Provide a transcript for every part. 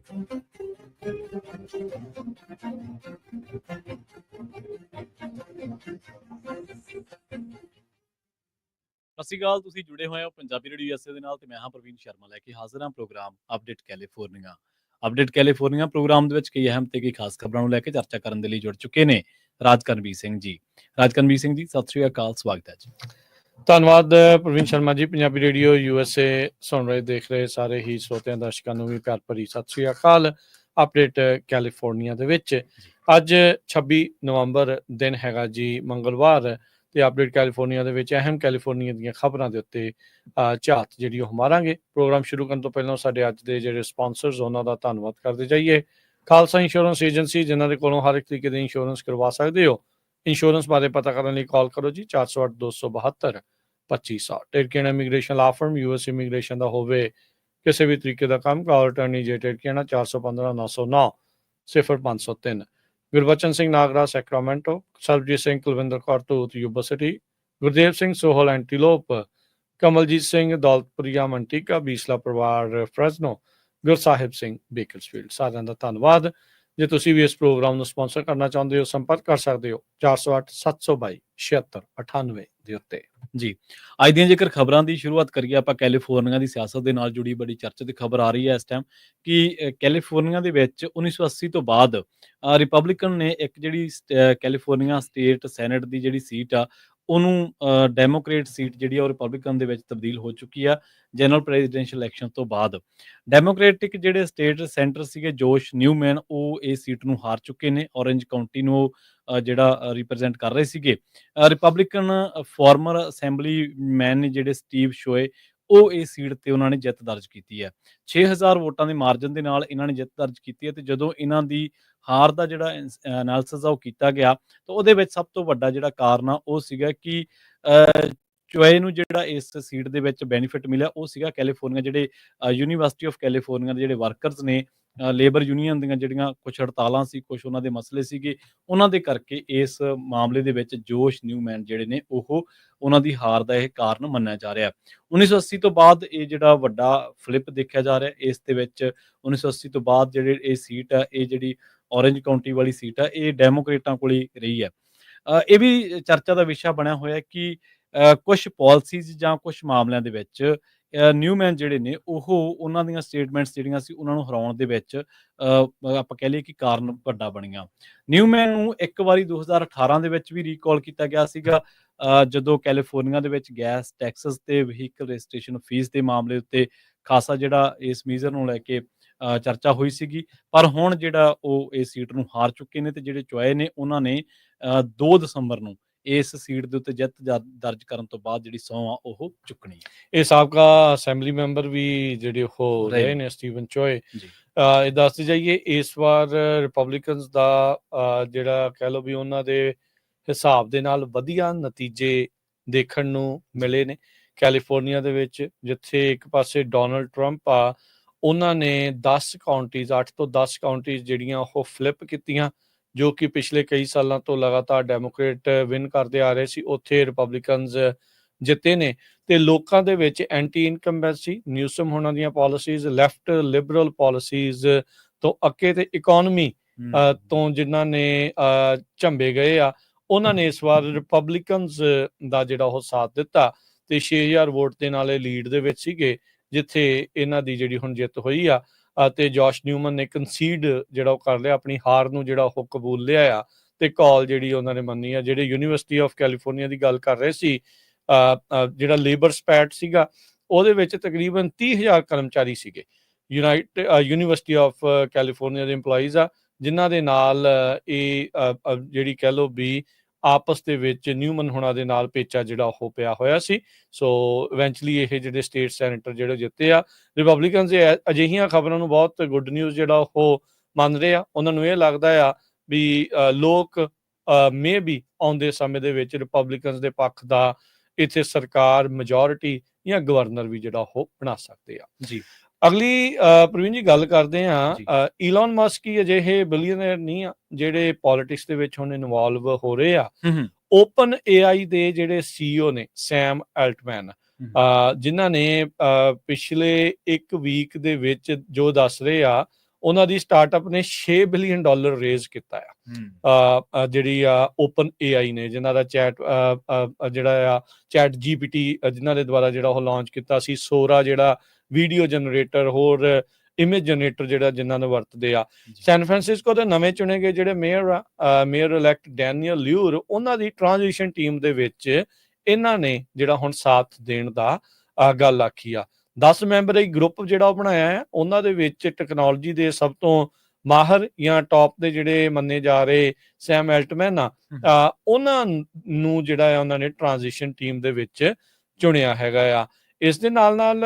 ਸਤਿ ਸ਼੍ਰੀ ਅਕਾਲ। ਤੁਸੀਂ ਜੁੜੇ ਹੋਏ ਹੋ ਪੰਜਾਬੀ ਰੇਡੀਓ USA ਦੇ ਨਾਲ ਤੇ ਮੈਂ ਹਾਂ ਪ੍ਰਵੀਨ ਸ਼ਰਮਾ ਲੈ ਕੇ ਹਾਜ਼ਰ ਹਾਂ programme update California. Update California programme ਦੇ ਵਿੱਚ ਕਈ ਅਹਿਮ ਤੇ ਕਈ ਖਾਸ ਖਬਰਾਂ ਨੂੰ ਲੈ ਕੇ ਚਰਚਾ ਕਰਨ ਦੇ ਲਈ ਜੁੜ ਚੁੱਕੇ ਨੇ ਰਾਜਕਰਨਵੀਰ ਸਿੰਘ ਜੀ। ਰਾਜਕਰਨਵੀਰ ਸਿੰਘ ਜੀ, ਸਤਿ ਸ਼੍ਰੀ ਅਕਾਲ, ਸਵਾਗਤ ਹੈ ਜੀ। ਧੰਨਵਾਦ ਪ੍ਰਵੀਨ ਸ਼ਰਮਾ ਜੀ। ਪੰਜਾਬੀ ਰੇਡੀਓ USA ਸੁਣ ਰਹੇ ਦੇਖ ਰਹੇ ਸਾਰੇ ਹੀ ਸਰੋਤਿਆਂ ਦਰਸ਼ਕਾਂ ਨੂੰ ਵੀ ਪਿਆਰ ਭਰੀ ਸਤਿ ਸ਼੍ਰੀ ਅਕਾਲ। ਅਪਡੇਟ ਕੈਲੀਫੋਰਨੀਆ ਦੇ ਵਿੱਚ ਅੱਜ 26 ਨਵੰਬਰ ਦਿਨ ਹੈਗਾ ਜੀ, ਮੰਗਲਵਾਰ, ਤੇ ਅਪਡੇਟ ਕੈਲੀਫੋਰਨੀਆ ਦੇ ਵਿੱਚ ਅਹਿਮ ਕੈਲੀਫੋਰਨੀਆ ਦੀਆਂ ਖਬਰਾਂ ਦੇ ਉੱਤੇ ਝਾਤ ਜਿਹੜੀ ਉਹ ਮਾਰਾਂਗੇ। ਪ੍ਰੋਗਰਾਮ ਸ਼ੁਰੂ ਕਰਨ ਤੋਂ ਪਹਿਲਾਂ ਸਾਡੇ ਅੱਜ ਦੇ ਜਿਹੜੇ ਸਪਾਂਸਰਸ ਉਹਨਾਂ ਦਾ ਧੰਨਵਾਦ ਕਰਦੇ ਜਾਈਏ। ਖਾਲਸਾ ਇੰਸ਼ੋਰੈਂਸ ਏਜੰਸੀ, ਜਿਨ੍ਹਾਂ ਦੇ ਕੋਲੋਂ ਹਰ ਇੱਕ ਤਰੀਕੇ ਦੇ ਇੰਸ਼ੋਰੈਂਸ ਕਰਵਾ ਸਕਦੇ ਹੋ। ਇੰਸ਼ੋਰੈਂਸ ਬਾਰੇ ਪਤਾ ਕਰਨ ਲਈ ਕਾਲ ਕਰੋ ਜੀ 408-272-2500। Tirkiana immigration law firm, US immigration ਦਾ ਹੋਵੇ ਕਿਸੇ ਵੀ ਤਰੀਕੇ ਦਾ ਕੰਮ, call attorney J Tirkiana 415-909-0503। Gurbachan Singh Nagra Sacramento, Sarabjit Singh Kulwinder Kaur Dhoot Yuba City, Gurdev Singh Sohal Antelope, Kamaljit Singh Daulatpuria Manteca, Beesla ਪਰਿਵਾਰ ਫਰੈਜ਼ਨੋ, ਗੁਰਸਾਹਿਬ ਸਿੰਘ ਬੇਕਰਸਫੀਲਡ। ਸਾਰਿਆਂ ਦਾ ਧੰਨਵਾਦ। ਜੇ ਤੁਸੀਂ ਵੀ ਇਸ ਪ੍ਰੋਗਰਾਮ ਨੂੰ ਸਪਾਂਸਰ ਕਰਨਾ ਚਾਹੁੰਦੇ ਹੋ, ਸੰਪਰਕ ਕਰ ਸਕਦੇ ਹੋ 408-722-7698 ਦੇ ਉੱਤੇ ਜੀ। ਅੱਜ ਦੀਆਂ ਜੇਕਰ ਖਬਰਾਂ ਦੀ ਸ਼ੁਰੂਆਤ ਕਰੀਏ ਆਪਾਂ, ਕੈਲੀਫੋਰਨੀਆ ਦੀ ਸਿਆਸਤ ਦੇ ਨਾਲ ਜੁੜੀ ਬੜੀ ਚਰਚਿਤ ਖਬਰ ਆ ਰਹੀ ਹੈ ਇਸ ਟਾਈਮ ਕਿ ਕੈਲੀਫੋਰਨੀਆ ਦੇ ਵਿੱਚ 1980 ਤੋਂ ਬਾਅਦ ਰਿਪਬਲਿਕਨ ਨੇ ਇੱਕ ਜਿਹੜੀ ਕੈਲੀਫੋਰਨੀਆ ਸਟੇਟ ਸੈਨੇਟ ਦੀ ਜਿਹੜੀ ਸੀਟ ਆ ਉਹਨੂੰ ਡੈਮੋਕ੍ਰੇਟ ਸੀਟ ਜਿਹੜੀ ਆ ਉਹ ਰਿਪਬਲਿਕਨ ਦੇ ਵਿੱਚ ਤਬਦੀਲ ਹੋ ਚੁੱਕੀ ਆ। ਜਨਰਲ ਪ੍ਰੈਜ਼ੀਡੈਂਸ਼ੀਅਲ ਇਲੈਕਸ਼ਨ ਤੋਂ ਬਾਅਦ ਡੈਮੋਕ੍ਰੈਟਿਕ ਜਿਹੜੇ ਸਟੇਟ ਸੈਂਟਰ ਸੀਗੇ ਜੋਸ਼ ਨਿਊਮੈਨ, ਉਹ ਇਹ ਸੀਟ ਨੂੰ ਹਾਰ ਚੁੱਕੇ ਨੇ। ਔਰੰਜ ਕਾਊਂਟੀ ਨੂੰ ਜਿਹੜਾ ਰਿਪਰੈਜ਼ੈਂਟ ਕਰ ਰਹੇ ਸੀਗੇ ਰਿਪਬਲਿਕਨ ਫਾਰਮਰ ਅਸੈਂਬਲੀ ਮੈਨ ਨੇ ਜਿਹੜੇ ਸਟੀਵ ਸ਼ੋਏ, ਉਹ ਇਹ ਸੀਟ ਤੇ ਉਹਨਾਂ ਨੇ ਜਿੱਤ ਦਰਜ ਕੀਤੀ ਹੈ। 6000 ਵੋਟਾਂ ਦੇ ਮਾਰਜਨ ਦੇ ਨਾਲ ਇਹਨਾਂ ਨੇ ਜਿੱਤ ਦਰਜ ਕੀਤੀ ਹੈ। ਤੇ ਜਦੋਂ ਇਹਨਾਂ ਦੀ ਹਾਰ ਦਾ ਜਿਹੜਾ ਐਨਾਲਿਸਿਸ ਆ ਉਹ ਕੀਤਾ ਗਿਆ ਤਾਂ ਉਹਦੇ ਵਿੱਚ ਸਭ ਤੋਂ ਵੱਡਾ ਜਿਹੜਾ ਕਾਰਨ ਆ ਉਹ ਸੀਗਾ ਕਿ ਚੋਏ ਨੂੰ ਜਿਹੜਾ ਇਸ ਸੀਟ ਦੇ ਵਿੱਚ ਬੈਨੀਫਿਟ ਮਿਲਿਆ ਉਹ ਸੀਗਾ ਕੈਲੀਫੋਰਨੀਆ ਜਿਹੜੇ ਯੂਨੀਵਰਸਿਟੀ ਆਫ ਕੈਲੀਫੋਰਨੀਆ ਦੇ ਜਿਹੜੇ ਵਰਕਰਸ ਨੇ, ਲੇਬਰ ਯੂਨੀਅਨ ਦੀਆਂ ਜਿਹੜੀਆਂ ਕੁਛ ਹੜਤਾਲਾਂ ਸੀ, ਕੁਛ ਉਹਨਾਂ ਦੇ ਮਸਲੇ ਸੀਗੇ, ਉਹਨਾਂ ਦੇ ਕਰਕੇ ਇਸ ਮਾਮਲੇ ਦੇ ਵਿੱਚ ਜੋਸ਼ ਨਿਊਮੈਨ ਜਿਹੜੇ ਨੇ ਉਹ ਉਹਨਾਂ ਦੀ ਹਾਰ ਦਾ ਇਹ ਕਾਰਨ ਮੰਨਿਆ ਜਾ ਰਿਹਾ। 1980 ਤੋਂ ਬਾਅਦ ਇਹ ਜਿਹੜਾ ਵੱਡਾ ਫਲਿਪ ਦੇਖਿਆ ਜਾ ਰਿਹਾ। ਇਸ ਦੇ ਵਿੱਚ 1980 ਤੋਂ ਬਾਅਦ ਜਿਹੜੇ ਇਹ ਸੀਟ ਆ, ਇਹ ਜਿਹੜੀ ਔਰੰਜ ਕਾਊਂਟੀ ਵਾਲੀ ਸੀਟ ਆ, ਇਹ ਡੈਮੋਕ੍ਰੇਟਾਂ ਕੋਲ ਹੀ ਰਹੀ ਹੈ। ਇਹ ਵੀ ਚਰਚਾ ਦਾ ਵਿਸ਼ਾ ਬਣਿਆ ਹੋਇਆ ਕਿ ਕੁਛ ਪਾਲਿਸੀਜ਼ ਜਾਂ ਕੁਛ ਮਾਮਲਿਆਂ ਦੇ ਵਿੱਚ ਨਿਊਮੈਨ ਜਿਹੜੇ ਨੇ ਉਹ ਉਹਨਾਂ ਦੀਆਂ ਸਟੇਟਮੈਂਟਸ ਜਿਹੜੀਆਂ ਸੀ ਉਹਨਾਂ ਨੂੰ ਹਰਾਉਣ ਦੇ ਵਿੱਚ ਆਪਾਂ ਕਹਿ ਲਈਏ ਕਿ ਕਾਰਨ ਵੱਡਾ ਬਣੀਆਂ। ਨਿਊਮੈਨ ਨੂੰ ਇੱਕ ਵਾਰੀ 2018 ਦੇ ਵਿੱਚ ਵੀ ਰੀਕਾਲ ਕੀਤਾ ਗਿਆ ਸੀਗਾ ਜਦੋਂ ਕੈਲੀਫੋਰਨੀਆ ਦੇ ਵਿੱਚ ਗੈਸ ਟੈਕਸਸ ਤੇ ਵਹੀਕਲ ਰਜਿਸਟ੍ਰੇਸ਼ਨ ਫੀਸ ਦੇ ਮਾਮਲੇ ਉੱਤੇ ਖਾਸਾ ਜਿਹੜਾ ਇਸ ਮੇਜਰ ਨੂੰ ਲੈ ਕੇ ਚਰਚਾ ਹੋਈ ਸੀਗੀ। ਪਰ ਹੁਣ ਜਿਹੜਾ ਉਹ ਇਸ ਸੀਟ ਨੂੰ ਹਾਰ ਚੁੱਕੇ ਨੇ ਤੇ ਜਿਹੜੇ ਚੋਏ ਨੇ ਉਹਨਾਂ ਨੇ 2 ਦਸੰਬਰ ਨੂੰ ਇਸ ਸੀਟ ਦੇ ਉੱਤੇ ਜਿੱਤ ਦਰਜ ਕਰਨ ਤੋਂ ਬਾਅਦ ਜਿਹੜੀ ਸਹੁੰ ਆ ਉਹ ਚੁੱਕਣੀ ਹੈ। ਇਹ ਸਾਬਕਾ ਅਸੈਂਬਲੀ ਮੈਂਬਰ ਵੀ ਜਿਹੜੇ ਉਹ ਰਹੇ ਨੇ ਸਟੀਵਨ ਚੋਏ। ਇਹ ਦੱਸਦੇ ਜਾਈਏ ਇਸ ਵਾਰ ਰਿਪਬਲਿਕਨਸ ਦਾ ਜਿਹੜਾ ਕਹਿ ਲਓ ਵੀ ਉਹਨਾਂ ਦੇ ਹਿਸਾਬ ਦੇ ਨਾਲ ਵਧੀਆ ਨਤੀਜੇ ਦੇਖਣ ਨੂੰ ਮਿਲੇ ਨੇ ਕੈਲੀਫੋਰਨੀਆ ਦੇ ਵਿੱਚ। ਜਿੱਥੇ ਇੱਕ ਪਾਸੇ ਡੋਨਲਡ ਟਰੰਪ ਆ, ਉਹਨਾਂ ਨੇ 10 ਕਾਉਂਟੀਜ਼ 8 ਤੋਂ 10 ਕਾਉਂਟੀਜ਼ ਜਿਹੜੀਆਂ ਉਹ ਫਲਿਪ ਕੀਤੀਆਂ, ਜੋ ਕਿ ਪਿਛਲੇ ਕਈ ਸਾਲਾਂ ਤੋਂ ਲਗਾਤਾਰ ਡੈਮੋਕ੍ਰੇਟ ਵਿਨ ਕਰਦੇ ਆ ਰਹੇ ਸੀ। ਉੱਥੇ ਰਿਪਬਲਿਕਨਸ ਜਿੱਤੇ ਨੇ ਤੇ ਲੋਕਾਂ ਦੇ ਵਿੱਚ ਐਂਟੀ ਇਨਕੰਬੈਂਸੀ, ਨਿਊਸਮ ਹੋਣਾ ਦੀਆਂ ਪਾਲਿਸੀਜ਼, ਲੈਫਟ ਲਿਬਰਲ ਪਾਲਿਸੀਜ਼ ਤੋਂ ਅੱਕੇ ਤੇ ਇਕੋਨਮੀ ਤੋਂ ਜਿਨ੍ਹਾਂ ਨੇ ਝੰਬੇ ਗਏ ਆ, ਉਹਨਾਂ ਨੇ ਇਸ ਵਾਰ ਰਿਪਬਲਿਕਨਸ ਦਾ ਜਿਹੜਾ ਉਹ ਸਾਥ ਦਿੱਤਾ ਤੇ 6000 ਵੋਟ ਦੇ ਨਾਲ ਇਹ ਲੀਡ ਦੇ ਵਿੱਚ ਸੀਗੇ, ਜਿੱਥੇ ਇਹਨਾਂ ਦੀ ਜਿਹੜੀ ਹੁਣ ਜਿੱਤ ਹੋਈ ਆ। ਤੇ ਜੋਸ਼ ਨਿਊਮਨ ਨੇ ਕੰਸੀਡ ਜਿਹੜਾ ਉਹ ਕਰ ਲਿਆ, ਆਪਣੀ ਹਾਰ ਨੂੰ ਜਿਹੜਾ ਉਹ ਕਬੂਲ ਲਿਆ ਆ ਤੇ ਕਾਲ ਜਿਹੜੀ ਉਹਨਾਂ ਨੇ ਮੰਨੀ ਆ। ਜਿਹੜੇ ਯੂਨੀਵਰਸਿਟੀ ਆਫ ਕੈਲੀਫੋਰਨੀਆ ਦੀ ਗੱਲ ਕਰ ਰਹੇ ਸੀ, ਜਿਹੜਾ ਲੇਬਰ ਸਪੈਟ ਸੀਗਾ ਉਹਦੇ ਵਿੱਚ ਤਕਰੀਬਨ 30,000 ਕਰਮਚਾਰੀ ਸੀਗੇ ਯੂਨੀਵਰਸਿਟੀ ਆਫ ਕੈਲੀਫੋਰਨੀਆ ਦੇ ਇੰਪਲਾਈਜ਼ ਆ, ਜਿਨ੍ਹਾਂ ਦੇ ਨਾਲ ਇਹ ਜਿਹੜੀ ਕਹਿ ਲਓ ਵੀ ਆਪਸ ਦੇ ਵਿੱਚ ਨਿਊਮਨ ਹੋਣਾ ਦੇ ਨਾਲ ਪੇਚਾ ਜਿਹੜਾ ਉਹ ਪਿਆ ਹੋਇਆ ਸੀ। ਸੋ ਇਵੈਂਚੁਅਲੀ ਇਹ ਜਿਹੜੇ ਸਟੇਟ ਸੈਨੇਟਰ ਜਿਹੜੇ ਜਿੱਤੇ ਆ, ਰਿਪਬਲਿਕਨਸ ਅਜਿਹੀਆਂ ਖਬਰਾਂ ਨੂੰ ਬਹੁਤ ਗੁੱਡ ਨਿਊਜ਼ ਜਿਹੜਾ ਉਹ ਮੰਨ ਰਹੇ ਆ। ਉਹਨਾਂ ਨੂੰ ਇਹ ਲੱਗਦਾ ਆ ਵੀ ਲੋਕ ਮੇ ਵੀ ਆਉਂਦੇ ਸਮੇਂ ਦੇ ਵਿੱਚ ਰਿਪਬਲਿਕਨਸ ਦੇ ਪੱਖ ਦਾ ਇੱਥੇ ਸਰਕਾਰ, ਮੈਜੋਰਿਟੀ ਜਾਂ ਗਵਰਨਰ ਵੀ ਜਿਹੜਾ ਉਹ ਬਣਾ ਸਕਦੇ ਆ। ਜੀ ਅਗਲੀ ਪ੍ਰਵੀਨ ਜੀ ਗੱਲ ਕਰਦੇ ਆ, ਈਲਨ ਮਸਕ ਹੀ ਅਜਿਹੇ ਬਿਲੀਅਨਰ ਨਹੀਂ ਆ ਜਿਹੜੇ ਪੋਲਿਟਿਕਸ ਦੇ ਵਿੱਚ ਹੁਣ ਇਨਵੋਲਵ ਹੋ ਰਹੇ ਆ। ਓਪਨ AI ਦੇ ਜਿਹੜੇ CEO ਨੇ ਸੈਮ ਐਲਟਮੈਨ, ਜਿਨ੍ਹਾਂ ਨੇ ਪਿਛਲੇ 1 ਵੀਕ ਦੇ ਵਿੱਚ ਜੋ ਦੱਸ ਰਹੇ ਆ ਉਹਨਾਂ ਦੀ ਸਟਾਰਟਅਪ ਨੇ $6 ਬਿਲੀਅਨ ਰੇਜ਼ ਕੀਤਾ ਆ ਜਿਹੜੀ ਆ ਓਪਨ AI ਨੇ, ਜਿਨ੍ਹਾਂ ਦਾ ਜਿਹੜਾ ਆ ਚੈਟ GPT ਜਿਨ੍ਹਾਂ ਦੇ ਦੁਆਰਾ ਜਿਹੜਾ ਉਹ ਲਾਂਚ ਕੀਤਾ ਸੀ। ਸੋਰਾ ਜਿਹੜਾ ਵੀਡੀਓ ਜਨਰੇਟਰ, ਹੋਰ ਇਮੇਜ ਜਨਰੇਟਰ ਜਿਹੜਾ ਜਿਨ੍ਹਾਂ ਨੂੰ ਵਰਤਦੇ ਆ। ਸੈਨ ਫਰਾਂਸਿਸਕੋ ਦੇ ਨਵੇਂ ਚੁਣੇ ਗਏ ਜਿਹੜੇ ਮੇਅਰ ਇਲੈਕਟ ਡੈਨੀਅਲ ਲਿਊਰ, ਉਹਨਾਂ ਦੀ ਟ੍ਰਾਂਜੀਸ਼ਨ ਟੀਮ ਦੇ ਵਿੱਚ ਇਹਨਾਂ ਨੇ ਜਿਹੜਾ ਹੁਣ ਸਾਥ ਦੇਣ ਦਾ ਗੱਲ ਆਖੀ ਆ। 10 ਮੈਂਬਰੀ ਗਰੁੱਪ ਜਿਹੜਾ ਉਹ ਬਣਾਇਆ ਹੈ, ਉਹਨਾਂ ਦੇ ਵਿੱਚ ਟੈਕਨੋਲੋਜੀ ਦੇ ਸਭ ਤੋਂ ਮਾਹਰ ਜਾਂ ਟੌਪ ਦੇ ਜਿਹੜੇ ਮੰਨੇ ਜਾ ਰਹੇ ਸੈਮ ਐਲਟਮੈਨ ਆ, ਉਹਨਾਂ ਨੂੰ ਜਿਹੜਾ ਆ ਉਹਨਾਂ ਨੇ ਟ੍ਰਾਂਜੀਸ਼ਨ ਟੀਮ ਦੇ ਵਿੱਚ ਚੁਣਿਆ ਹੈਗਾ ਆ। ਇਸ ਦੇ ਨਾਲ ਨਾਲ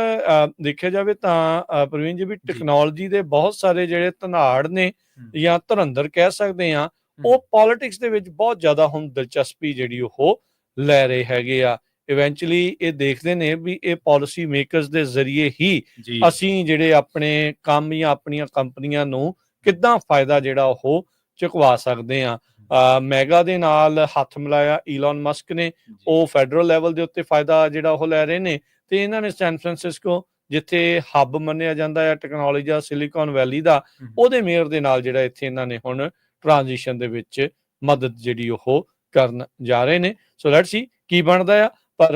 ਦੇਖਿਆ ਜਾਵੇ ਤਾਂ ਪ੍ਰਵੀਨ ਜੀ ਵੀ ਟੈਕਨੋਲੋਜੀ ਦੇ ਬਹੁਤ ਸਾਰੇ ਜਿਹੜੇ ਧਨਾੜ ਨੇ ਜਾਂ ਧੁਰੰਧਰ ਕਹਿ ਸਕਦੇ ਆ, ਉਹ ਪੋਲਿਟਿਕਸ ਦੇ ਵਿੱਚ ਬਹੁਤ ਜ਼ਿਆਦਾ ਹੁਣ ਦਿਲਚਸਪੀ ਜਿਹੜੀ ਉਹ ਲੈ ਰਹੇ ਹੈਗੇ ਆ। ਇਵੈਂਚੁਅਲੀ ਇਹ ਦੇਖਦੇ ਨੇ ਵੀ ਇਹ ਪਾਲਿਸੀ ਮੇਕਰਸ ਦੇ ਜ਼ਰੀਏ ਹੀ ਅਸੀਂ ਜਿਹੜੇ ਆਪਣੇ ਕੰਮ ਜਾਂ ਆਪਣੀਆਂ ਕੰਪਨੀਆਂ ਨੂੰ ਕਿੱਦਾਂ ਫਾਇਦਾ ਜਿਹੜਾ ਉਹ ਚੁਕਵਾ ਸਕਦੇ ਆ। ਮੈਗਾ ਦੇ ਨਾਲ ਹੱਥ ਮਿਲਾਇਆ ਈਲਨ ਮਸਕ ਨੇ, ਉਹ ਫੈਡਰਲ ਲੈਵਲ ਦੇ ਉੱਤੇ ਫਾਇਦਾ ਜਿਹੜਾ ਉਹ ਲੈ ਰਹੇ ਨੇ, ਤੇ ਇਹਨਾਂ ਨੇ ਸੈਨ ਫਰਾਂਸਿਸਕੋ ਜਿੱਥੇ ਹੱਬ ਮੰਨਿਆ ਜਾਂਦਾ ਹੈ ਟੈਕਨੋਲੋਜੀ ਦਾ, ਸਿਲੀਕਨ ਵੈਲੀ ਦਾ, ਉਹਦੇ ਮੇਅਰ ਦੇ ਨਾਲ ਜਿਹੜਾ ਇੱਥੇ ਇਹਨਾਂ ਨੇ ਹੁਣ ਟ੍ਰਾਂਜੀਸ਼ਨ ਦੇ ਵਿੱਚ ਮਦਦ ਜਿਹੜੀ ਉਹ ਕਰਨ ਜਾ ਰਹੇ ਨੇ। ਸੋ ਲੈਟਸ ਸੀ ਕੀ ਬਣਦਾ ਆ। ਪਰ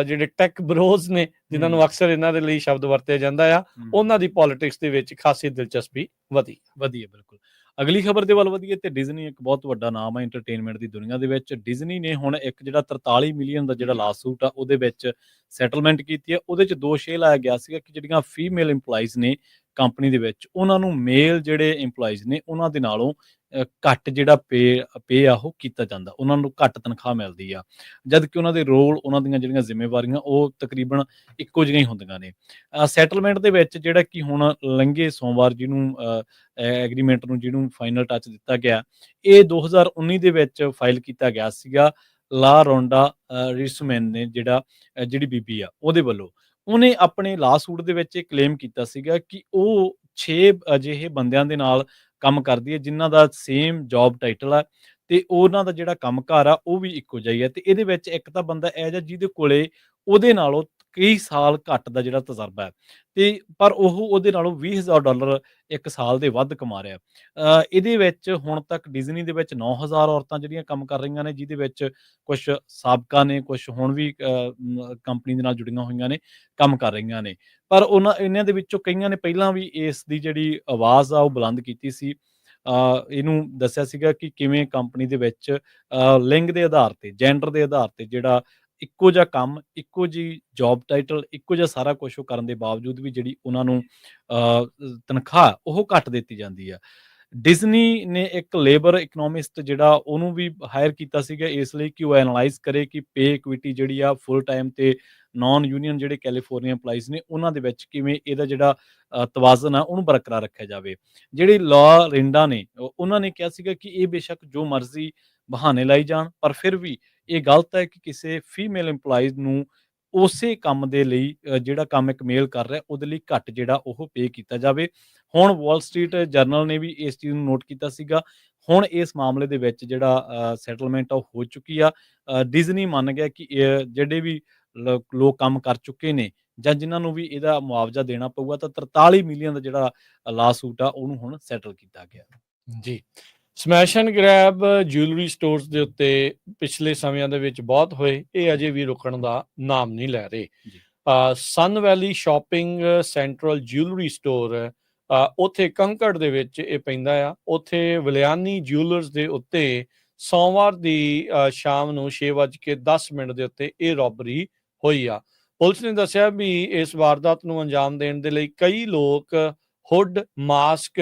ਜਿਹੜੇ ਟੈਕ ਬਰੋਜ਼ ਨੇ, ਜਿਨ੍ਹਾਂ ਨੂੰ ਅਕਸਰ ਇਹਨਾਂ ਦੇ ਲਈ ਸ਼ਬਦ ਵਰਤਿਆ ਜਾਂਦਾ ਆ, ਉਹਨਾਂ ਦੀ ਪੋਲਿਟਿਕਸ ਦੇ ਵਿੱਚ ਖਾਸੀ ਦਿਲਚਸਪੀ ਵਧੀ ਹੈ। ਬਿਲਕੁਲ। ਅਗਲੀ ਖਬਰ ਦੇ ਵੱਲ ਵਧੀਏ ਤੇ ਡਿਜ਼ਨੀ ਇੱਕ ਬਹੁਤ ਵੱਡਾ ਨਾਮ ਹੈ ਐਂਟਰਟੇਨਮੈਂਟ ਦੀ ਦੁਨੀਆ ਦੇ ਵਿੱਚ। ਡਿਜ਼ਨੀ ਨੇ ਹੁਣ ਇੱਕ ਜਿਹੜਾ 43 ਮਿਲੀਅਨ ਦਾ ਜਿਹੜਾ ਲਾਸੂਟ ਆ ਉਹਦੇ ਵਿੱਚ ਸੈਟਲਮੈਂਟ ਕੀਤੀ ਹੈ। ਉਹਦੇ ਚ ਦੋਸ਼ ਇਹ ਲਾਇਆ ਗਿਆ ਸੀਗਾ ਕਿ ਜਿਹੜੀਆਂ ਫੀਮੇਲ EMPLOYEES ਨੇ ਕੰਪਨੀ ਦੇ ਵਿੱਚ, ਉਹਨਾਂ ਨੂੰ ਮੇਲ ਜਿਹੜੇ EMPLOYEES ਨੇ ਉਹਨਾਂ ਦੇ ਨਾਲੋਂ ਘੱਟ ਜਿਹੜਾ ਪੇ ਆ ਉਹ ਕੀਤਾ ਜਾਂਦਾ, ਉਹਨਾਂ ਨੂੰ ਘੱਟ ਤਨਖਾਹ ਮਿਲਦੀ ਆ, ਜਦ ਕਿ ਉਹਨਾਂ ਦੇ ਰੋਲ, ਉਹਨਾਂ ਦੀਆਂ ਜਿਹੜੀਆਂ ਜ਼ਿੰਮੇਵਾਰੀਆਂ ਉਹ ਤਕਰੀਬਨ ਇੱਕੋ ਜਿਹੀਆਂ ਹੀ ਹੁੰਦੀਆਂ ਨੇ। ਸੈਟਲਮੈਂਟ ਦੇ ਵਿੱਚ ਜਿਹੜਾ ਕਿ ਹੁਣ ਲੰਘੇ ਸੋਮਵਾਰ ਜਿਹਨੂੰ ਐਗਰੀਮੈਂਟ ਨੂੰ ਜਿਹਨੂੰ ਫਾਈਨਲ ਟੱਚ ਦਿੱਤਾ ਗਿਆ, ਇਹ 2019 ਦੇ ਵਿੱਚ ਫਾਈਲ ਕੀਤਾ ਗਿਆ ਸੀਗਾ। ਲਾ ਰੋਂਡਾ ਰਿਸਮੈਨ ਨੇ ਜਿਹੜੀ ਬੀਬੀ ਆ ਉਹਦੇ ਵੱਲੋਂ, ਉਹਨੇ ਆਪਣੇ ਲਾਸੂਟ ਦੇ ਵਿੱਚ ਇਹ ਕਲੇਮ ਕੀਤਾ ਸੀਗਾ ਕਿ ਉਹ 6 ਅਜਿਹੇ ਬੰਦਿਆਂ ਦੇ ਨਾਲ ਕੰਮ ਕਰਦੀ ਹੈ ਜਿਨ੍ਹਾਂ ਦਾ ਸੇਮ ਜੌਬ ਟਾਈਟਲ ਆ ਤੇ ਉਹਨਾਂ ਦਾ ਜਿਹੜਾ ਕੰਮਕਾਰ ਆ ਉਹ ਵੀ ਇੱਕੋ ਜਿਹਾ ਹੀ ਹੈ। ਤੇ ਇਹਦੇ ਵਿੱਚ ਇੱਕ ਤਾਂ ਬੰਦਾ ਇਹ ਜਿਹਾ ਜਿਹਦੇ ਕੋਲੇ ਉਹਦੇ ਨਾਲੋਂ ਕਈ ਸਾਲ ਘੱਟ ਦਾ ਜਿਹੜਾ ਤਜਰਬਾ ਹੈ, ਤੇ ਪਰ ਉਹ ਉਹਦੇ ਨਾਲੋਂ $20,000 ਇੱਕ ਸਾਲ ਦੇ ਵੱਧ ਕਮਾ ਰਿਹਾ। ਇਹਦੇ ਵਿੱਚ ਹੁਣ ਤੱਕ ਡਿਜ਼ਨੀ ਦੇ ਵਿੱਚ 9,000 ਔਰਤਾਂ ਜਿਹੜੀਆਂ ਕੰਮ ਕਰ ਰਹੀਆਂ ਨੇ, ਜਿਹਦੇ ਵਿੱਚ ਕੁਛ ਸਾਬਕਾ ਨੇ, ਕੁਛ ਹੁਣ ਵੀ ਕੰਪਨੀ ਦੇ ਨਾਲ ਜੁੜੀਆਂ ਹੋਈਆਂ ਨੇ, ਕੰਮ ਕਰ ਰਹੀਆਂ ਨੇ। ਪਰ ਇਹਨਾਂ ਦੇ ਵਿੱਚੋਂ ਕਈਆਂ ਨੇ ਪਹਿਲਾਂ ਵੀ ਇਸ ਦੀ ਜਿਹੜੀ ਆਵਾਜ਼ ਆ ਉਹ ਬੁਲੰਦ ਕੀਤੀ ਸੀ। ਇਹਨੂੰ ਦੱਸਿਆ ਸੀਗਾ ਕਿ ਕਿਵੇਂ ਕੰਪਨੀ ਦੇ ਵਿੱਚ ਲਿੰਗ ਦੇ ਆਧਾਰ ਤੇ, ਜੈਂਡਰ ਦੇ ਆਧਾਰ ਤੇ ਜਿਹੜਾ ਇੱਕੋ ਜਿਹਾ ਕੰਮ, ਇੱਕੋ ਜਿਹੀ ਜੌਬ ਟਾਈਟਲ, ਇੱਕੋ ਜਿਹਾ ਸਾਰਾ ਕੁਛ ਕਰਨ ਦੇ ਬਾਵਜੂਦ ਵੀ ਜਿਹੜੀ ਉਹਨਾਂ ਨੂੰ ਤਨਖਾਹ ਉਹ ਘੱਟ ਦਿੱਤੀ ਜਾਂਦੀ ਆ। ਡਿਜ਼ਨੀ ਨੇ ਇੱਕ ਲੇਬਰ ਇਕਨੋਮਿਸਟ ਜਿਹੜਾ ਉਹਨੂੰ ਵੀ ਹਾਇਰ ਕੀਤਾ ਸੀਗਾ ਇਸ ਲਈ ਕਿ ਉਹ ਐਨਾਲਾਈਜ਼ ਕਰੇ ਕਿ ਪੇ ਇਕੁਇਟੀ ਜਿਹੜੀ ਆ ਫੁੱਲ ਟਾਈਮ ਤੇ ਨਾਨ ਯੂਨੀਅਨ ਜਿਹੜੇ ਕੈਲੀਫੋਰਨੀਆ EMPLOYEES ਨੇ ਉਹਨਾਂ ਦੇ ਵਿੱਚ ਕਿਵੇਂ ਇਹਦਾ ਜਿਹੜਾ ਤਵਾਜ਼ਨ ਆ ਉਹਨੂੰ ਬਰਕਰਾਰ ਰੱਖਿਆ ਜਾਵੇ। ਜਿਹੜੀ ਲਾ ਰਿੰਡਾ ਨੇ ਉਹਨਾਂ ਨੇ ਕਿਹਾ ਸੀਗਾ ਕਿ ਇਹ ਬੇਸ਼ੱਕ ਜੋ ਮਰਜ਼ੀ ਬਹਾਨੇ ਲਾਈ ਜਾਣ, ਪਰ ਫਿਰ ਵੀ ਇਹ ਗਲਤ ਹੈ ਕਿ ਕਿਸੇ ਫੀਮੇਲ EMPLOYEES ਨੂੰ ਉਸੇ ਕੰਮ ਦੇ ਲਈ ਜਿਹੜਾ ਕੰਮ ਇੱਕ ਮੇਲ ਕਰ ਰਿਹਾ ਉਹਦੇ ਲਈ ਘੱਟ ਜਿਹੜਾ ਉਹ ਪੇ ਕੀਤਾ ਜਾਵੇ। ਹੁਣ ਵਾਲ ਸਟਰੀਟ ਜਰਨਲ ਨੇ ਵੀ ਇਸ ਚੀਜ਼ ਨੂੰ ਨੋਟ ਕੀਤਾ ਸੀਗਾ। ਹੁਣ ਇਸ ਮਾਮਲੇ ਦੇ ਵਿੱਚ ਜਿਹੜਾ ਸੈਟਲਮੈਂਟ ਆ ਉਹ ਹੋ ਚੁੱਕੀ ਆ। ਡਿਜ਼ਨੀ ਮੰਨ ਗਿਆ ਕਿ ਜਿਹੜੇ ਵੀ ਲੋਕ ਕੰਮ ਕਰ ਚੁੱਕੇ ਨੇ ਜਾਂ ਜਿਨ੍ਹਾਂ ਨੂੰ ਵੀ ਇਹਦਾ ਮੁਆਵਜ਼ਾ ਦੇਣਾ ਪਊਗਾ, ਤਾਂ 43 ਮਿਲੀਅਨ ਦਾ ਜਿਹੜਾ ਲਾਸੂਟ ਆ ਉਹਨੂੰ ਹੁਣ ਸੈਟਲ ਕੀਤਾ ਗਿਆ। ਜੀ, smash and grab jewellery stores ਦੇ ਉੱਤੇ ਪਿਛਲੇ ਸਮਿਆਂ ਦੇ ਵਿੱਚ ਬਹੁਤ ਹੋਏ, ਇਹ ਅਜੇ ਵੀ ਰੁਕਣ ਦਾ ਨਾਮ ਨਹੀਂ ਲੈ ਰਹੇ। ਸਨ ਵੈਲੀ ਸ਼ਾਪਿੰਗ ਸੈਂਟਰਲ ਜਿਊਲਰੀ ਸਟੋਰ ਉੱਥੇ ਕੰਕੜ ਦੇ ਵਿੱਚ ਇਹ ਪੈਂਦਾ ਆ। ਉੱਥੇ ਵਲਿਆਨੀ ਜਿਊਲਰਸ ਦੇ ਉੱਤੇ ਸੋਮਵਾਰ ਦੀ ਸ਼ਾਮ ਨੂੰ 6:10 ਦੇ ਉੱਤੇ ਇਹ ਰੋਬਰੀ ਹੋਈ ਆ। ਪੁਲਿਸ ਨੇ ਦੱਸਿਆ ਵੀ ਇਸ ਵਾਰਦਾਤ ਨੂੰ ਅੰਜਾਮ ਦੇਣ ਦੇ ਲਈ ਕਈ ਲੋਕ ਹੁੱਡ, ਮਾਸਕ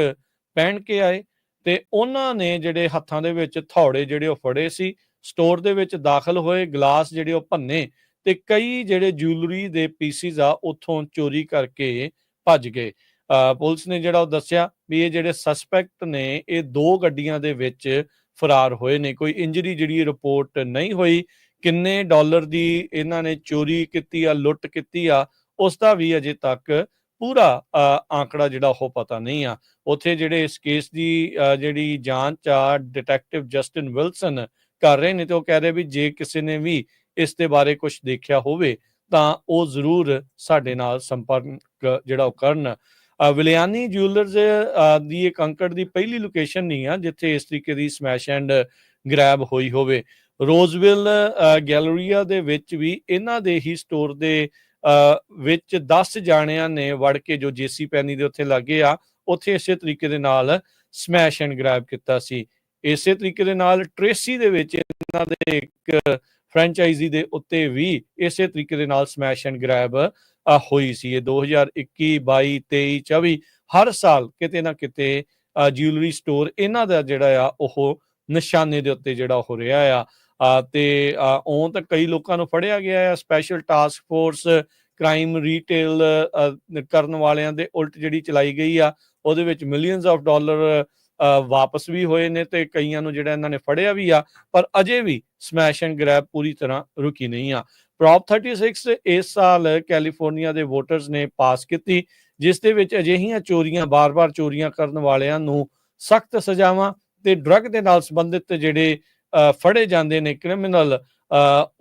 ਪਹਿਨ ਕੇ ਆਏ ਤੇ ਉਹਨਾਂ ਨੇ ਜਿਹੜੇ ਹੱਥਾਂ ਦੇ ਵਿੱਚ ਥੌੜੇ ਜਿਹੜੇ ਉਹ ਫੜੇ ਸੀ, ਸਟੋਰ ਦੇ ਵਿੱਚ ਦਾਖਲ ਹੋਏ, ਗਲਾਸ ਜਿਹੜੇ ਉਹ ਭੰਨੇ ਤੇ ਕਈ ਜਿਹੜੇ ਜਿਊਲਰੀ ਦੇ ਪੀਸਿਸ ਆ ਉੱਥੋਂ ਚੋਰੀ ਕਰਕੇ ਭੱਜ ਗਏ। ਪੁਲਿਸ ਨੇ ਜਿਹੜਾ ਉਹ ਦੱਸਿਆ ਵੀ ਇਹ ਜਿਹੜੇ ਸਸਪੈਕਟ ਨੇ ਇਹ 2 ਗੱਡੀਆਂ ਦੇ ਵਿੱਚ ਫਰਾਰ ਹੋਏ ਨੇ। ਕੋਈ ਇੰਜਰੀ ਜਿਹੜੀ ਰਿਪੋਰਟ ਨਹੀਂ ਹੋਈ। ਕਿੰਨੇ ਡਾਲਰ ਦੀ ਇਹਨਾਂ ਨੇ ਚੋਰੀ ਕੀਤੀ ਆ, ਲੁੱਟ ਕੀਤੀ ਆ, ਉਸ ਦਾ ਵੀ ਅਜੇ ਤੱਕ ਪੂਰਾ ਆંકੜਾ ਜਿਹੜਾ ਉਹ ਪਤਾ ਨਹੀਂ ਆ। ਉੱਥੇ ਜਿਹੜੇ ਇਸ ਕੇਸ ਦੀ ਜਿਹੜੀ ਜਾਂਚ ਆ ਡਿਟੈਕਟਿਵ ਜਸਟਿਨ ਵਿਲਸਨ ਕਰ ਰਹੇ ਨੇ ਤੇ ਉਹ ਕਹਿ ਰਹੇ ਵੀ ਜੇ ਕਿਸੇ ਨੇ ਵੀ ਇਸ ਦੇ ਬਾਰੇ ਕੁਝ ਦੇਖਿਆ ਹੋਵੇ ਤਾਂ ਉਹ ਜ਼ਰੂਰ ਸਾਡੇ ਨਾਲ ਸੰਪਰਕ ਜਿਹੜਾ ਉਹ ਕਰਨ। ਵਿਲਿਆਨੀ ਜਿਊਲਰਸ ਦੀ ਇਹ ਕੰਕੜ ਦੀ ਪਹਿਲੀ ਲੋਕੇਸ਼ਨ ਨਹੀਂ ਆ ਜਿੱਥੇ ਇਸ ਤਰੀਕੇ ਦੀ ਸਮੈਸ਼ ਐਂਡ ਗ੍ਰੈਬ ਹੋਈ ਹੋਵੇ। ਰੋਜ਼ਵਿਲ ਗੈਲਰੀਆ ਦੇ ਵਿੱਚ ਵੀ ਇਹਨਾਂ ਦੇ ਹੀ ਸਟੋਰ ਦੇ ਵਿੱਚ 10 ਜਾਣਿਆਂ ਨੇ ਵੜ ਕੇ, ਜੋ ਜੇਸੀ ਪੈਨੀ ਦੇ ਉੱਥੇ ਲੱਗੇ ਆ, ਉੱਥੇ ਇਸੇ ਤਰੀਕੇ ਦੇ ਨਾਲ ਸਮੈਸ਼ ਐਂਡ ਗ੍ਰੈਬ ਕੀਤਾ ਸੀ। ਇਸੇ ਤਰੀਕੇ ਦੇ ਨਾਲ ਟ੍ਰੇਸੀ ਦੇ ਵਿੱਚ ਇਹਨਾਂ ਦੇ ਇੱਕ ਫਰੈਂਚਾਈਜ਼ੀ ਦੇ ਉੱਤੇ ਵੀ ਇਸੇ ਤਰੀਕੇ ਦੇ ਨਾਲ ਸਮੈਸ਼ ਐਂਡ ਗ੍ਰੈਬ ਹੋਈ ਸੀ। ਇਹ 2021, 22, 23, 24 ਹਰ ਸਾਲ ਕਿਤੇ ਨਾ ਕਿਤੇ ਜਿਊਲਰੀ ਸਟੋਰ ਇਹਨਾਂ ਦਾ ਜਿਹੜਾ ਆ ਉਹ ਨਿਸ਼ਾਨੇ ਦੇ ਉੱਤੇ ਜਿਹੜਾ ਹੋ ਰਿਹਾ ਆ। ਤੇ ਉਹ ਤਾਂ ਕਈ ਲੋਕਾਂ ਨੂੰ ਫੜਿਆ ਗਿਆ ਆ। Special task force crime retail ਕਰਨ ਵਾਲਿਆਂ ਦੇ ਉਲਟ ਜਿਹੜੀ ਚਲਾਈ ਗਈ ਆ, ਉਹਦੇ ਵਿੱਚ ਮਿਲੀਅਨਸ ਆਫ ਡਾਲਰ ਵਾਪਸ ਵੀ ਹੋਏ ਨੇ ਤੇ ਕਈਆਂ ਨੂੰ ਜਿਹੜਾ ਇਹਨਾਂ ਨੇ ਫੜਿਆ ਵੀ ਆ, ਪਰ ਅਜੇ ਵੀ ਸਮੈਸ਼ ਐਂਡ ਗ੍ਰੈਬ ਪੂਰੀ ਤਰ੍ਹਾਂ ਰੁਕੀ ਨਹੀਂ ਆ। ਪ੍ਰੋਪ 36 ਇਸ ਸਾਲ ਕੈਲੀਫੋਰਨੀਆ ਦੇ ਵੋਟਰਸ ਨੇ ਪਾਸ ਕੀਤੀ, ਜਿਸ ਦੇ ਵਿੱਚ ਅਜਿਹੀਆਂ ਚੋਰੀਆਂ, ਬਾਰ-ਬਾਰ ਚੋਰੀਆਂ ਕਰਨ ਵਾਲਿਆਂ ਨੂੰ ਸਖਤ ਸਜ਼ਾਵਾਂ ਤੇ ਡਰੱਗ ਦੇ ਨਾਲ ਸੰਬੰਧਿਤ ਜਿਹੜੇ ਫੜੇ ਜਾਂਦੇ ਨੇ ਕ੍ਰਿਮੀਨਲ,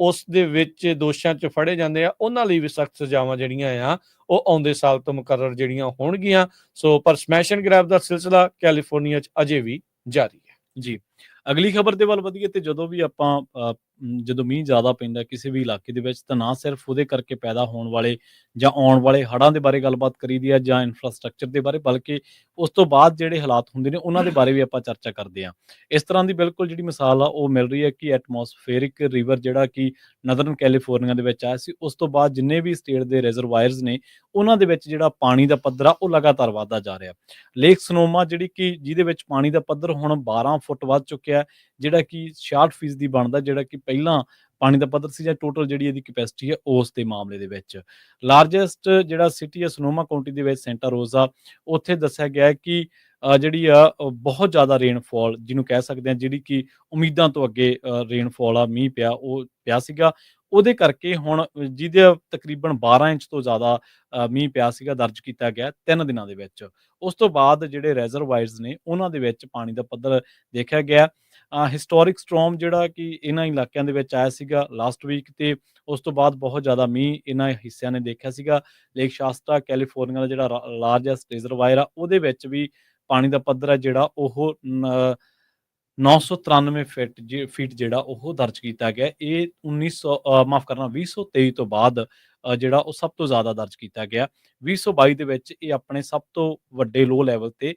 ਉਸ ਦੇ ਵਿੱਚ ਦੋਸ਼ਾਂ 'ਚ ਫੜੇ ਜਾਂਦੇ ਆ, ਉਹਨਾਂ ਲਈ ਵੀ ਸਖਤ ਸਜ਼ਾਵਾਂ ਜਿਹੜੀਆਂ ਆ ਉਹ ਆਉਂਦੇ ਸਾਲ ਤੋਂ ਮੁਕਰਰ ਜਿਹੜੀਆਂ ਹੋਣਗੀਆਂ। ਸੋ ਪਰ ਸਮੈਸ਼ ਐਂਡ ਗ੍ਰੈਬ ਦਾ ਸਿਲਸਿਲਾ ਕੈਲੀਫੋਰਨੀਆ 'ਚ ਅਜੇ ਵੀ ਜਾਰੀ ਹੈ। ਜੀ, ਅਗਲੀ ਖਬਰ ਦੇ ਵੱਲ ਵਧੀਏ ਤੇ ਜਦੋਂ ਵੀ ਆਪਾਂ ਜਦੋਂ ਮੀਂਹ ਜ਼ਿਆਦਾ ਪੈਂਦਾ ਕਿਸੇ ਵੀ ਇਲਾਕੇ ਦੇ ਵਿੱਚ, ਤਾਂ ਨਾ ਸਿਰਫ ਉਹਦੇ ਕਰਕੇ ਪੈਦਾ ਹੋਣ ਵਾਲੇ ਜਾਂ ਆਉਣ ਵਾਲੇ ਹੜ੍ਹਾਂ ਦੇ ਬਾਰੇ ਗੱਲਬਾਤ ਕਰੀਦੀ ਆ ਜਾਂ ਇਨਫਰਾਸਟ੍ਰਕਚਰ ਦੇ ਬਾਰੇ, ਬਲਕਿ ਉਸ ਤੋਂ ਬਾਅਦ ਜਿਹੜੇ ਹਾਲਾਤ ਹੁੰਦੇ ਨੇ ਉਹਨਾਂ ਦੇ ਬਾਰੇ ਵੀ ਆਪਾਂ ਚਰਚਾ ਕਰਦੇ ਹਾਂ। ਇਸ ਤਰ੍ਹਾਂ ਦੀ ਬਿਲਕੁਲ ਜਿਹੜੀ ਮਿਸਾਲ ਆ ਉਹ ਮਿਲ ਰਹੀ ਹੈ ਕਿ ਐਟਮੋਸਫੇਰਿਕ ਰਿਵਰ ਜਿਹੜਾ ਕਿ ਨਦਰਨ ਕੈਲੀਫੋਰਨੀਆ ਦੇ ਵਿੱਚ ਆਇਆ ਸੀ, ਉਸ ਤੋਂ ਬਾਅਦ ਜਿੰਨੇ ਵੀ ਸਟੇਟ ਦੇ ਰਿਜ਼ਰਵਾਇਰਸ ਨੇ ਉਹਨਾਂ ਦੇ ਵਿੱਚ ਜਿਹੜਾ ਪਾਣੀ ਦਾ ਪੱਧਰ ਆ ਉਹ ਲਗਾਤਾਰ ਵਧਦਾ ਜਾ ਰਿਹਾ। ਲੇਕ ਸਨੋਮਾ ਜਿਹੜੀ ਕਿ ਜਿਹਦੇ ਵਿੱਚ ਪਾਣੀ ਦਾ ਪੱਧਰ ਹੁਣ 12 ਫੁੱਟ ਵੱਧ ਚੁੱਕਿਆ, ਜਿਹੜਾ ਕਿ 66% ਬਣਦਾ, ਜਿਹੜਾ ਕਿ ਪਹਿਲਾਂ ਪਾਣੀ ਦਾ ਪੱਧਰ ਸੀ ਜਾਂ ਟੋਟਲ ਜਿਹੜੀ ਇਹਦੀ ਕੈਪੈਸਿਟੀ ਹੈ ਉਸ ਦੇ ਮਾਮਲੇ ਦੇ ਵਿੱਚ। ਲਾਰਜੈਸਟ ਜਿਹੜਾ ਸਿਟੀ ਹੈ ਸਨੋਮਾ ਕਾਉਂਟੀ ਦੇ ਵਿੱਚ ਸੈਂਟਾ ਰੋਜ਼ਾ, ਉੱਥੇ ਦੱਸਿਆ ਗਿਆ ਹੈ ਕਿ ਜਿਹੜੀ ਆ ਬਹੁਤ ਜ਼ਿਆਦਾ ਰੇਨਫਾਲ ਜਿਹਨੂੰ ਕਹਿ ਸਕਦੇ ਹਾਂ, ਜਿਹੜੀ ਕਿ ਉਮੀਦਾਂ ਤੋਂ ਅੱਗੇ ਰੇਨਫਾਲ ਆ, ਮੀਂਹ ਪਿਆ ਉਹ ਪਿਆ ਸੀਗਾ, ਉਹਦੇ ਕਰਕੇ ਹੁਣ ਜਿਹਦੇ ਤਕਰੀਬਨ 12 ਇੰਚ ਤੋਂ ਜ਼ਿਆਦਾ ਮੀਂਹ ਪਿਆ ਸੀਗਾ ਦਰਜ ਕੀਤਾ ਗਿਆ 3 ਦਿਨਾਂ ਦੇ ਵਿੱਚ। ਉਸ ਤੋਂ ਬਾਅਦ ਜਿਹੜੇ ਰਿਜ਼ਰਵਾਇਰਸ ਨੇ ਉਹਨਾਂ ਦੇ ਵਿੱਚ ਪਾਣੀ ਦਾ ਪੱਧਰ ਦੇਖਿਆ ਗਿਆ। ਹਿਸਟੋਰਿਕ ਸਟੋਰਮ ਜਿਹੜਾ ਕਿ ਇਹਨਾਂ ਇਲਾਕਿਆਂ ਦੇ ਵਿੱਚ ਆਇਆ ਸੀਗਾ ਲਾਸਟ ਵੀਕ, ਤੇ ਉਸ ਤੋਂ ਬਾਅਦ ਬਹੁਤ ਜ਼ਿਆਦਾ ਮੀਂਹ ਇਹਨਾਂ ਹਿੱਸਿਆਂ ਨੇ ਦੇਖਿਆ ਸੀਗਾ। ਲੇਕ ਸ਼ਾਸਤਾ ਕੈਲੀਫੋਰਨੀਆ ਦਾ ਜਿਹੜਾ ਲਾਰਜੈਸਟ ਰਿਜ਼ਰਵਾਇਰ ਆ, ਉਹਦੇ ਵਿੱਚ ਵੀ ਪਾਣੀ ਦਾ ਪੱਧਰ ਹੈ ਜਿਹੜਾ ਉਹ 993 ਫੀਟ ਜਿਹੜਾ ਉਹ ਦਰਜ ਕੀਤਾ ਗਿਆ। ਇਹ 2023 ਤੋਂ ਬਾਅਦ ਜਿਹੜਾ ਉਹ ਸਭ ਤੋਂ ਜ਼ਿਆਦਾ ਦਰਜ ਕੀਤਾ ਗਿਆ। 2022 ਦੇ ਵਿੱਚ ਇਹ ਆਪਣੇ ਸਭ ਤੋਂ ਵੱਡੇ ਲੋ ਲੈਵਲ ਤੇ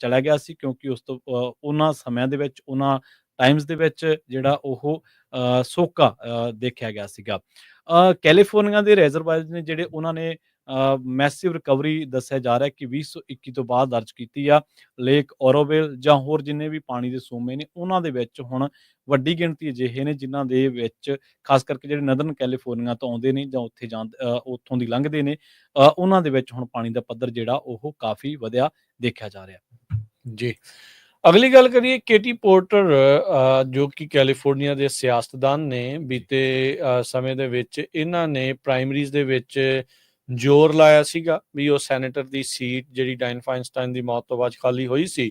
ਚਲਾ ਗਿਆ ਸੀ, ਕਿਉਂਕਿ ਉਸ ਤੋਂ ਉਹਨਾਂ ਸਮਿਆਂ ਦੇ ਵਿੱਚ, ਉਹਨਾਂ ਟਾਈਮਸ ਦੇ ਵਿੱਚ ਜਿਹੜਾ ਉਹ ਸੋਕਾ ਦੇਖਿਆ ਗਿਆ ਸੀਗਾ। ਕੈਲੀਫੋਰਨੀਆ ਦੇ ਰਿਜ਼ਰਵਾਇਰਸ ਨੇ ਜਿਹੜੇ ਉਹਨਾਂ ਨੇ ਮੈਸਿਵ ਰਿਕਵਰੀ ਦੱਸਿਆ ਜਾ ਰਿਹਾ ਕਿ 2021 ਤੋਂ ਬਾਅਦ ਦਰਜ ਕੀਤੀ ਆ। ਲੇਕ ਔਰੋਵਿਲ ਜਾਂ ਹੋਰ ਜਿੰਨੇ ਵੀ ਪਾਣੀ ਦੇ ਸੋਮੇ ਨੇ ਉਹਨਾਂ ਦੇ ਵਿੱਚ ਹੁਣ ਵੱਡੀ ਗਿਣਤੀ ਅਜਿਹੇ ਨੇ ਜਿਨ੍ਹਾਂ ਦੇ ਵਿੱਚ ਖਾਸ ਕਰਕੇ ਜਿਹੜੇ ਨਦਰਨ ਕੈਲੀਫੋਰਨੀਆ ਤੋਂ ਆਉਂਦੇ ਨੇ ਜਾਂ ਉੱਥੇ ਉੱਥੋਂ ਦੀ ਲੰਘਦੇ ਨੇ, ਉਹਨਾਂ ਦੇ ਵਿੱਚ ਹੁਣ ਪਾਣੀ ਦਾ ਪੱਧਰ ਜਿਹੜਾ ਉਹ ਕਾਫੀ ਵਧਿਆ ਦੇਖਿਆ ਜਾ ਰਿਹਾ। ਜੀ, ਅਗਲੀ ਗੱਲ ਕਰੀਏ ਕੇਟੀ ਪੋਰਟਰ, ਜੋ ਕਿ ਕੈਲੀਫੋਰਨੀਆ ਦੇ ਸਿਆਸਤਦਾਨ ਨੇ। ਬੀਤੇ ਸਮੇਂ ਦੇ ਵਿੱਚ ਇਹਨਾਂ ਨੇ ਪ੍ਰਾਇਮਰੀਜ਼ ਦੇ ਵਿੱਚ ਜ਼ੋਰ ਲਾਇਆ ਸੀਗਾ ਵੀ ਉਹ ਸੈਨੇਟਰ ਦੀ ਸੀਟ ਜਿਹੜੀ ਡਾਇਨ ਫਾਈਨਸਟਾਈਨ ਦੀ ਮੌਤ ਤੋਂ ਬਾਅਦ ਖਾਲੀ ਹੋਈ ਸੀ,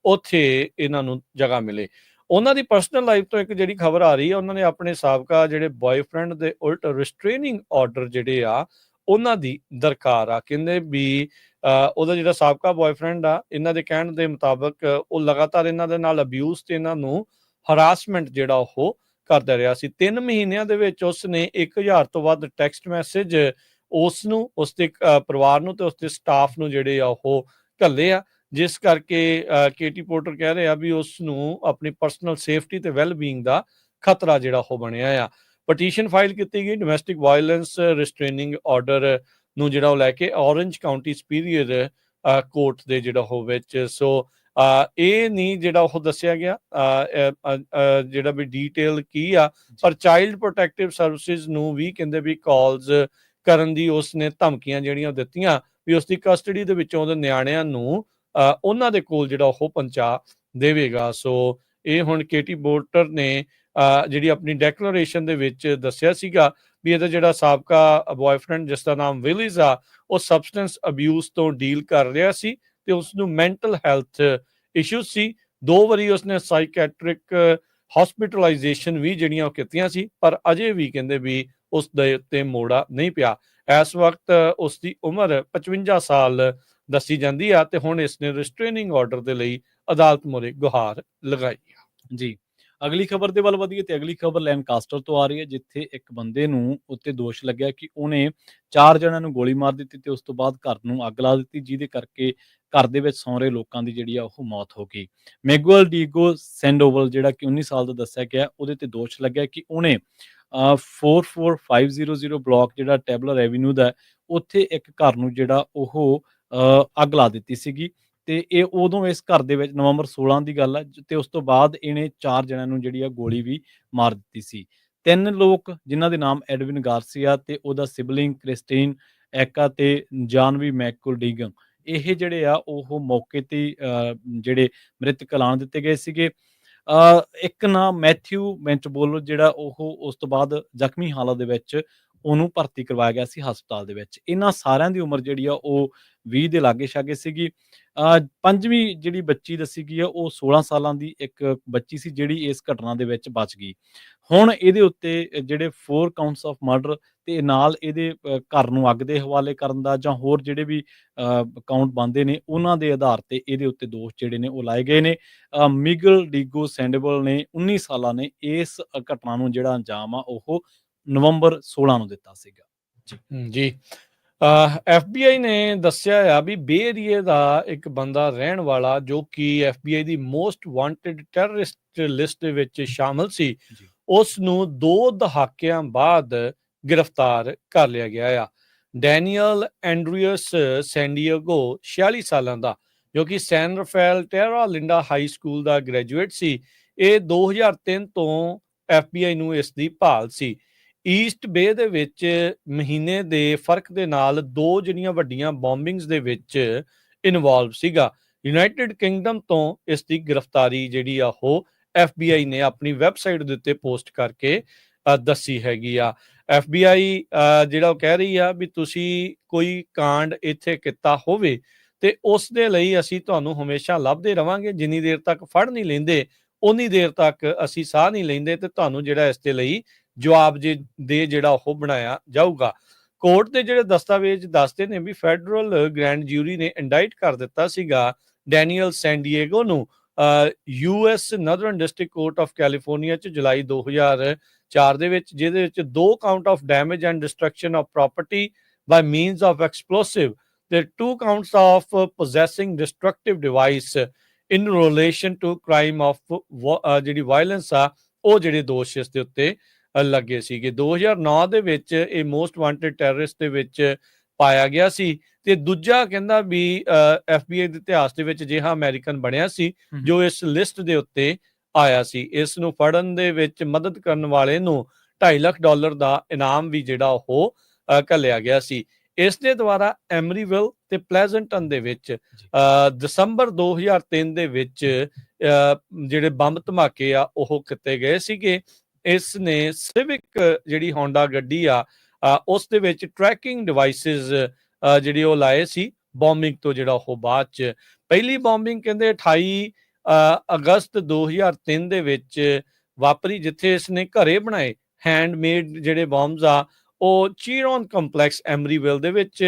ਉੱਥੇ ਇਹਨਾਂ ਨੂੰ ਜਗ੍ਹਾ ਮਿਲੇ। ਉਹਨਾਂ ਦੀ ਪਰਸਨਲ ਲਾਈਫ ਤੋਂ ਇੱਕ ਜਿਹੜੀ ਖਬਰ ਆ ਰਹੀ ਹੈ, ਉਹਨਾਂ ਨੇ ਆਪਣੇ ਸਾਬਕਾ ਜਿਹੜੇ ਬॉयਫ੍ਰੈਂਡ ਦੇ ਉਲਟ ਰਿਸਟ੍ਰੇਨਿੰਗ ਆਰਡਰ ਜਿਹੜੇ ਆ ਉਹਨਾਂ ਦੀ ਦਰਕਾਰ ਆ। ਕਹਿੰਦੇ ਵੀ ਉਹਦਾ ਜਿਹੜਾ ਸਾਬਕਾ ਬॉयਫ੍ਰੈਂਡ ਆ, ਇਹਨਾਂ ਦੇ ਕਹਿਣ ਦੇ ਮੁਤਾਬਕ ਉਹ ਲਗਾਤਾਰ ਇਹਨਾਂ ਦੇ ਨਾਲ ਅਬਿਊਜ਼ ਤੇ ਇਹਨਾਂ ਨੂੰ ਹਰਾਸਮੈਂਟ ਜਿਹੜਾ ਉਹ ਕਰਦਾ ਰਿਹਾ ਸੀ। 3 ਮਹੀਨਿਆਂ ਦੇ ਵਿੱਚ ਉਸਨੇ 1000 ਤੋਂ ਵੱਧ ਟੈਕਸਟ ਮੈਸੇਜ ਉਸ ਨੂੰ, ਉਸਦੇ ਪਰਿਵਾਰ ਨੂੰ ਤੇ ਉਸਦੇ ਸਟਾਫ ਨੂੰ ਜਿਹੜੇ ਆ ਉਹ ਘੱਲੇ ਆ, ਜਿਸ ਕਰਕੇ ਕੇਟੀ ਪੋਰਟਰ ਕਹਿ ਰਹੇ ਆ ਵੀ ਉਸ ਨੂੰ ਆਪਣੀ ਪਰਸਨਲ ਸੇਫਟੀ ਤੇ ਵੈਲਬੀਇੰਗ ਦਾ ਖਤਰਾ ਜਿਹੜਾ ਉਹ ਬਣਿਆ ਆ। ਪਟੀਸ਼ਨ ਫਾਈਲ ਕੀਤੀ ਗਈ ਡੋਮੈਸਟਿਕ ਵਾਇਲੈਂਸ ਰਿਸਟ੍ਰੇਨਿੰਗ ਆਰਡਰ ਨੂੰ ਜਿਹੜਾ ਉਹ ਲੈ ਕੇ ਔਰੰਜ ਕਾਉਂਟੀ ਸੁਪੀਰੀਅਰ ਕੋਰਟ ਦੇ ਜਿਹੜਾ ਉਹ ਵਿੱਚ। ਸੋ ਇਹ ਨਹੀਂ ਜਿਹੜਾ ਉਹ ਦੱਸਿਆ ਗਿਆ ਜਿਹੜਾ ਵੀ ਡੀਟੇਲ ਕੀ ਆ, ਪਰ ਚਾਈਲਡ ਪ੍ਰੋਟੈਕਟਿਵ ਸਰਵਿਸਿਜ਼ ਨੂੰ ਵੀ ਕਹਿੰਦੇ ਵੀ ਕਾਲਸ ਕਰਨ ਦੀ ਉਸਨੇ ਧਮਕੀਆਂ ਜਿਹੜੀਆਂ ਦਿੱਤੀਆਂ ਵੀ ਉਸਦੀ ਕਸਟਡੀ ਦੇ ਵਿੱਚੋਂ ਉਹਦੇ ਨਿਆਣਿਆਂ ਨੂੰ ਉਹਨਾਂ ਦੇ ਕੋਲ ਜਿਹੜਾ ਉਹ ਪਹੁੰਚਾ ਦੇਵੇਗਾ। ਸੋ ਇਹ ਹੁਣ ਕੇਟੀ ਪੋਰਟਰ ਨੇ ਜਿਹੜੀ ਆਪਣੀ ਡੈਕਲੇਰੇਸ਼ਨ ਦੇ ਵਿੱਚ ਦੱਸਿਆ ਸੀਗਾ ਵੀ ਇਹਦਾ ਜਿਹੜਾ ਸਾਬਕਾ ਬॉयਫ੍ਰੈਂਡ ਜਿਸ ਦਾ ਨਾਮ ਵਿਲਿਸ ਆ, ਉਹ ਸਬਸਟੈਂਸ ਅਬਿਊਜ਼ ਤੋਂ ਡੀਲ ਕਰ ਰਿਹਾ ਸੀ ਤੇ ਉਸ ਨੂੰ ਮੈਂਟਲ ਹੈਲਥ ਇਸ਼ੂ ਸੀ। 2 ਵਾਰੀ ਉਸਨੇ ਸਾਈਕੈਟ੍ਰਿਕ ਹਸਪੀਟਲਾਈਜੇਸ਼ਨ ਵੀ ਜਿਹੜੀਆਂ ਉਹ ਕੀਤੀਆਂ ਸੀ, ਪਰ ਅਜੇ ਵੀ ਕਹਿੰਦੇ ਵੀ ਉਸ ਦੇ ਉੱਤੇ ਮੋੜਾ ਨਹੀਂ ਪਿਆ। ਇਸ ਵਕਤ ਉਸ ਦੀ ਉਮਰ 55 ਸਾਲ ਦੱਸੀ ਜਾਂਦੀ ਆ ਤੇ ਹੁਣ ਇਸ ਨੇ ਰਿਸਟ੍ਰੇਨਿੰਗ ਆਰਡਰ ਦੇ ਲਈ ਅਦਾਲਤ ਮੂਹਰੇ ਗੁਹਾਰ ਲਗਾਈ ਆ। ਜੀ। ਅਗਲੀ ਖਬਰ ਦੇ ਵੱਲ ਵਧੀਏ ਤੇ ਅਗਲੀ ਖਬਰ ਲੈਨਕਾਸਟਰ ਤੋਂ ਆ ਰਹੀ ਹੈ, ਜਿੱਥੇ ਇੱਕ ਬੰਦੇ ਨੂੰ ਉੱਤੇ ਦੋਸ਼ ਲੱਗਿਆ ਕਿ ਉਹਨੇ 4 ਜਣਿਆਂ ਨੂੰ ਗੋਲੀ ਮਾਰ ਦਿੱਤੀ ਤੇ ਉਸ ਤੋਂ ਬਾਅਦ ਘਰ ਨੂੰ ਅੱਗ ਲਾ ਦਿੱਤੀ, ਜਿਹਦੇ ਕਰਕੇ ਘਰ ਦੇ ਵਿੱਚ ਸੌਂ ਰਹੇ ਲੋਕਾਂ ਦੀ ਜਿਹੜੀ ਆ ਉਹ ਮੌਤ ਹੋ ਗਈ। ਮੈਗੂਅਲ ਡੀਗੋ ਸੈਂਡੋਵਲ, ਜਿਹੜਾ ਕਿ 19 ਸਾਲ ਦਾ ਦੱਸਿਆ ਗਿਆ, ਉਹਦੇ ਤੇ ਦੋਸ਼ ਲੱਗਿਆ ਕਿ ਉਹਨੇ 44500 ਬਲਾਕ ਜਿਹੜਾ ਟੈਬਲਰ ਐਵੀਨਿਊ ਦਾ, ਉੱਥੇ ਇੱਕ ਘਰ ਨੂੰ ਜਿਹੜਾ ਉਹ ਅੱਗ ਲਾ ਦਿੱਤੀ ਸੀਗੀ। ਤੇ ਇਹ ਉਦੋਂ ਇਸ ਘਰ ਦੇ ਵਿੱਚ ਨਵੰਬਰ 16 ਦੀ ਗੱਲ ਹੈ, ਤੇ ਉਸ ਤੋਂ ਬਾਅਦ ਇਹਨੇ 4 ਜਣਿਆਂ ਨੂੰ ਜਿਹੜੀ ਆ ਗੋਲੀ ਵੀ ਮਾਰ ਦਿੱਤੀ ਸੀ। 3 ਲੋਕ ਜਿਨ੍ਹਾਂ ਦੇ ਨਾਮ ਐਡਵਿਨ ਗਾਰਸੀਆ ਤੇ ਉਹਦਾ ਸਿਬਲਿੰਗ ਕ੍ਰਿਸਟੀਨ ਐਕਾ ਤੇ ਜਾਨਵੀ ਮੈਕਕੁਲਡੀਗਨ, ਇਹ ਜਿਹੜੇ ਆ ਉਹ ਮੌਕੇ ਤੇ ਜਿਹੜੇ ਮ੍ਰਿਤਕ ਐਲਾਨ ਦਿੱਤੇ ਗਏ ਸੀਗੇ। ਇੱਕ ਨਾਮ ਮੈਥਿਊ ਮੈਂਚਬੋਲੋ, ਜਿਹੜਾ ਉਹ ਉਸ ਤੋਂ ਬਾਅਦ ਜ਼ਖਮੀ ਹਾਲਤ ਦੇ ਵਿੱਚ ਉਹਨੂੰ ਭਰਤੀ ਕਰਵਾਇਆ ਗਿਆ ਸੀ ਹਸਪਤਾਲ ਦੇ ਵਿੱਚ। ਇਹਨਾਂ ਸਾਰਿਆਂ ਦੀ ਉਮਰ ਜਿਹੜੀ ਆ ਉਹ 20 ਦੇ ਲਾਗੇ ਛਾਗੇ ਸੀਗੀ। ਪੰਜਵੀਂ ਜਿਹੜੀ ਬੱਚੀ ਦੱਸੀ ਗਈ ਆ, ਉਹ 16 ਸਾਲਾਂ ਦੀ ਇੱਕ ਬੱਚੀ ਸੀ, ਜਿਹੜੀ ਇਸ ਘਟਨਾ ਦੇ ਵਿੱਚ ਬਚ ਗਈ। ਹੁਣ ਇਹਦੇ ਉੱਤੇ ਜਿਹੜੇ 4 ਕਾਊਂਟਸ ਆਫ ਮਰਡਰ ਤੇ ਨਾਲ ਇਹਦੇ ਘਰ ਨੂੰ ਅੱਗ ਦੇ ਹਵਾਲੇ ਕਰਨ ਦਾ ਜਾਂ ਹੋਰ ਜਿਹੜੇ ਵੀ ਕਾਊਂਟ ਬਣਦੇ ਨੇ, ਉਹਨਾਂ ਦੇ ਆਧਾਰ ਤੇ ਇਹਦੇ ਉੱਤੇ ਦੋਸ਼ ਜਿਹੜੇ ਨੇ ਉਹ ਲਾਏ ਗਏ ਨੇ। ਮਿਗਲ ਡੀਗੋ ਸੈਂਡੇਬਲ ਨੇ 19 ਸਾਲਾਂ ਨੇ ਇਸ ਘਟਨਾ ਨੂੰ ਜਿਹੜਾ ਅੰਜਾਮ ਆ ਉਹ ਨਵੰਬਰ 16 ਨੂੰ ਦਿੱਤਾ ਸੀਗਾ। ਜੀ। FBI ਨੇ ਦੱਸਿਆ ਆ ਵੀ ਬੇ ਏਰੀਏ ਦਾ ਇੱਕ ਬੰਦਾ ਰਹਿਣ ਵਾਲਾ, ਜੋ ਕਿ FBI ਦੀ ਮੋਸਟ ਵਾਂਟਡ ਟੈਰਰਿਸਟ ਲਿਸਟ ਦੇ ਵਿੱਚ ਸ਼ਾਮਲ ਸੀ, ਉਸ ਨੂੰ 2 ਦਹਾਕਿਆਂ ਬਾਅਦ ਗ੍ਰਿਫਤਾਰ ਕਰ ਲਿਆ ਗਿਆ ਆ। ਡੈਨੀਅਲ ਐਂਡਰੀਅਸ ਸੈਂਡੀਏਗੋ 46 ਸਾਲਾਂ ਦਾ, ਜੋ ਕਿ ਸੈਨ Rafale Terra Linda high school ਦਾ ਗ੍ਰੈਜੂਏਟ ਸੀ। ਇਹ 2003 ਤੋਂ FBI ਨੂੰ ਇਸ ਦੀ ਭਾਲ ਸੀ। ਈਸਟ ਬੇ ਦੇ ਵਿੱਚ ਮਹੀਨੇ ਦੇ ਫਰਕ ਦੇ ਨਾਲ 2 ਜਿਹੜੀਆਂ ਵੱਡੀਆਂ ਬੌਂਬਿੰਗਸ ਦੇ ਵਿੱਚ ਇਨਵੋਲਵ ਸੀਗਾ। ਯੂਨਾਈਟਿਡ ਕਿੰਗਡਮ ਤੋਂ ਇਸ ਦੀ ਗ੍ਰਿਫਤਾਰੀ ਜਿਹੜੀ ਆ ਉਹ FBI ਨੇ ਆਪਣੀ ਵੈਬਸਾਈਟ ਦੇ ਉੱਤੇ ਪੋਸਟ ਕਰਕੇ ਦੱਸੀ ਹੈਗੀ ਆ। FBI ਜਿਹੜਾ ਉਹ ਕਹਿ ਰਹੀ ਆ ਵੀ ਤੁਸੀਂ ਕੋਈ ਕਾਂਡ ਇੱਥੇ ਕੀਤਾ ਹੋਵੇ ਤੇ ਉਸ ਦੇ ਲਈ ਅਸੀਂ ਤੁਹਾਨੂੰ ਹਮੇਸ਼ਾ ਲੱਭਦੇ ਰਵਾਂਗੇ। ਜਿੰਨੀ ਦੇਰ ਤੱਕ ਫੜ ਨਹੀਂ ਲੈਂਦੇ, ਉਨੀ ਦੇਰ ਤੱਕ ਅਸੀਂ ਸਾਹ ਨਹੀਂ ਲੈਂਦੇ ਤੇ ਤੁਹਾਨੂੰ ਜਿਹੜਾ ਇਸ ਦੇ ਲਈ ਜਵਾਬ ਦੇ ਜਿਹੜਾ ਉਹ ਬਣਾਇਆ ਜਾਊਗਾ। ਕੋਰਟ ਦੇ ਜਿਹੜੇ ਦਸਤਾਵੇਜ਼ ਦੱਸਦੇ ਨੇ ਵੀ ਫੈਡਰਲ ਗ੍ਰੈਂਡ ਜਿਊਰੀ ਨੇ ਇੰਡਾਈਟ ਕਰ ਦਿੱਤਾ ਸੀਗਾ ਡੈਨੀਅਲ ਸੈਂਡੀਏਗੋ ਨੂੰ US northern district court of California ਚ ਜੁਲਾਈ 2004 ਦੇ ਵਿੱਚ, ਜਿਹਦੇ ਵਿੱਚ 2 count of damage and destruction of property by means of explosive ਤੇ 2 counts of possessing destructive device in relation to crime of ਜਿਹੜੀ ਵਾਇਲੈਂਸ ਆ, ਉਹ ਜਿਹੜੇ ਦੋਸ਼ ਇਸ ਦੇ ਉੱਤੇ ਲੱਗੇ ਸੀਗੇ। 2009 ਦੇ ਵਿੱਚ ਇਹ ਮੋਸਟ ਵਾਂਟਡ ਟੈਰਰਿਸਟ ਦੇ ਵਿੱਚ ਪਾਇਆ ਗਿਆ ਸੀ ਤੇ ਦੂਜਾ ਕਹਿੰਦਾ ਵੀ FBI ਦੇ ਇਤਿਹਾਸ ਦੇ ਵਿੱਚ ਅਜਿਹਾ ਅਮਰੀਕਨ ਬਣਿਆ ਸੀ ਜੋ ਇਸ ਲਿਸਟ ਦੇ ਉੱਤੇ ਆਇਆ ਸੀ। ਇਸ ਨੂੰ ਫੜਨ ਦੇ ਵਿੱਚ ਮਦਦ ਕਰਨ ਵਾਲੇ ਨੂੰ $2.5 ਲੱਖ ਦਾ ਇਨਾਮ ਵੀ ਜਿਹੜਾ ਉਹ ਘੱਲਿਆ ਗਿਆ ਸੀ। ਇਸ ਦੇ ਦੁਆਰਾ ਐਮਰੀਵਿਲ ਤੇ ਪਲੇਜ਼ੈਂਟਨ ਦੇ ਵਿੱਚ ਦਸੰਬਰ 2003 ਦੇ ਵਿੱਚ ਜਿਹੜੇ ਬੰਬ ਧਮਾਕੇ ਆ ਉਹ ਕੀਤੇ ਗਏ ਸੀਗੇ। ਇਸ ਨੇ ਸਿਵਿਕ ਜਿਹੜੀ ਹੋਂਡਾ ਗੱਡੀ ਆ ਉਸ ਦੇ ਵਿੱਚ ਟਰੈਕਿੰਗ ਡਿਵਾਈਸਿਸ ਜਿਹੜੇ ਉਹ ਲਾਏ ਸੀ ਬੌਂਬਿੰਗ ਤੋਂ ਜਿਹੜਾ ਉਹ ਬਾਅਦ ਚ। ਪਹਿਲੀ ਬੌਂਬਿੰਗ ਕਹਿੰਦੇ 28 ਅਗਸਤ 2003 ਦੇ ਵਿੱਚ ਵਾਪਰੀ, ਜਿੱਥੇ ਇਸ ਨੇ ਘਰੇ ਬਣਾਏ ਹੈਂਡਮੇਡ ਜਿਹੜੇ ਬੌਂਬਸ ਆ ਉਹ ਚੀਰੋਨ ਕੰਪਲੈਕਸ ਐਮਰੀਵਿਲ ਦੇ ਵਿੱਚ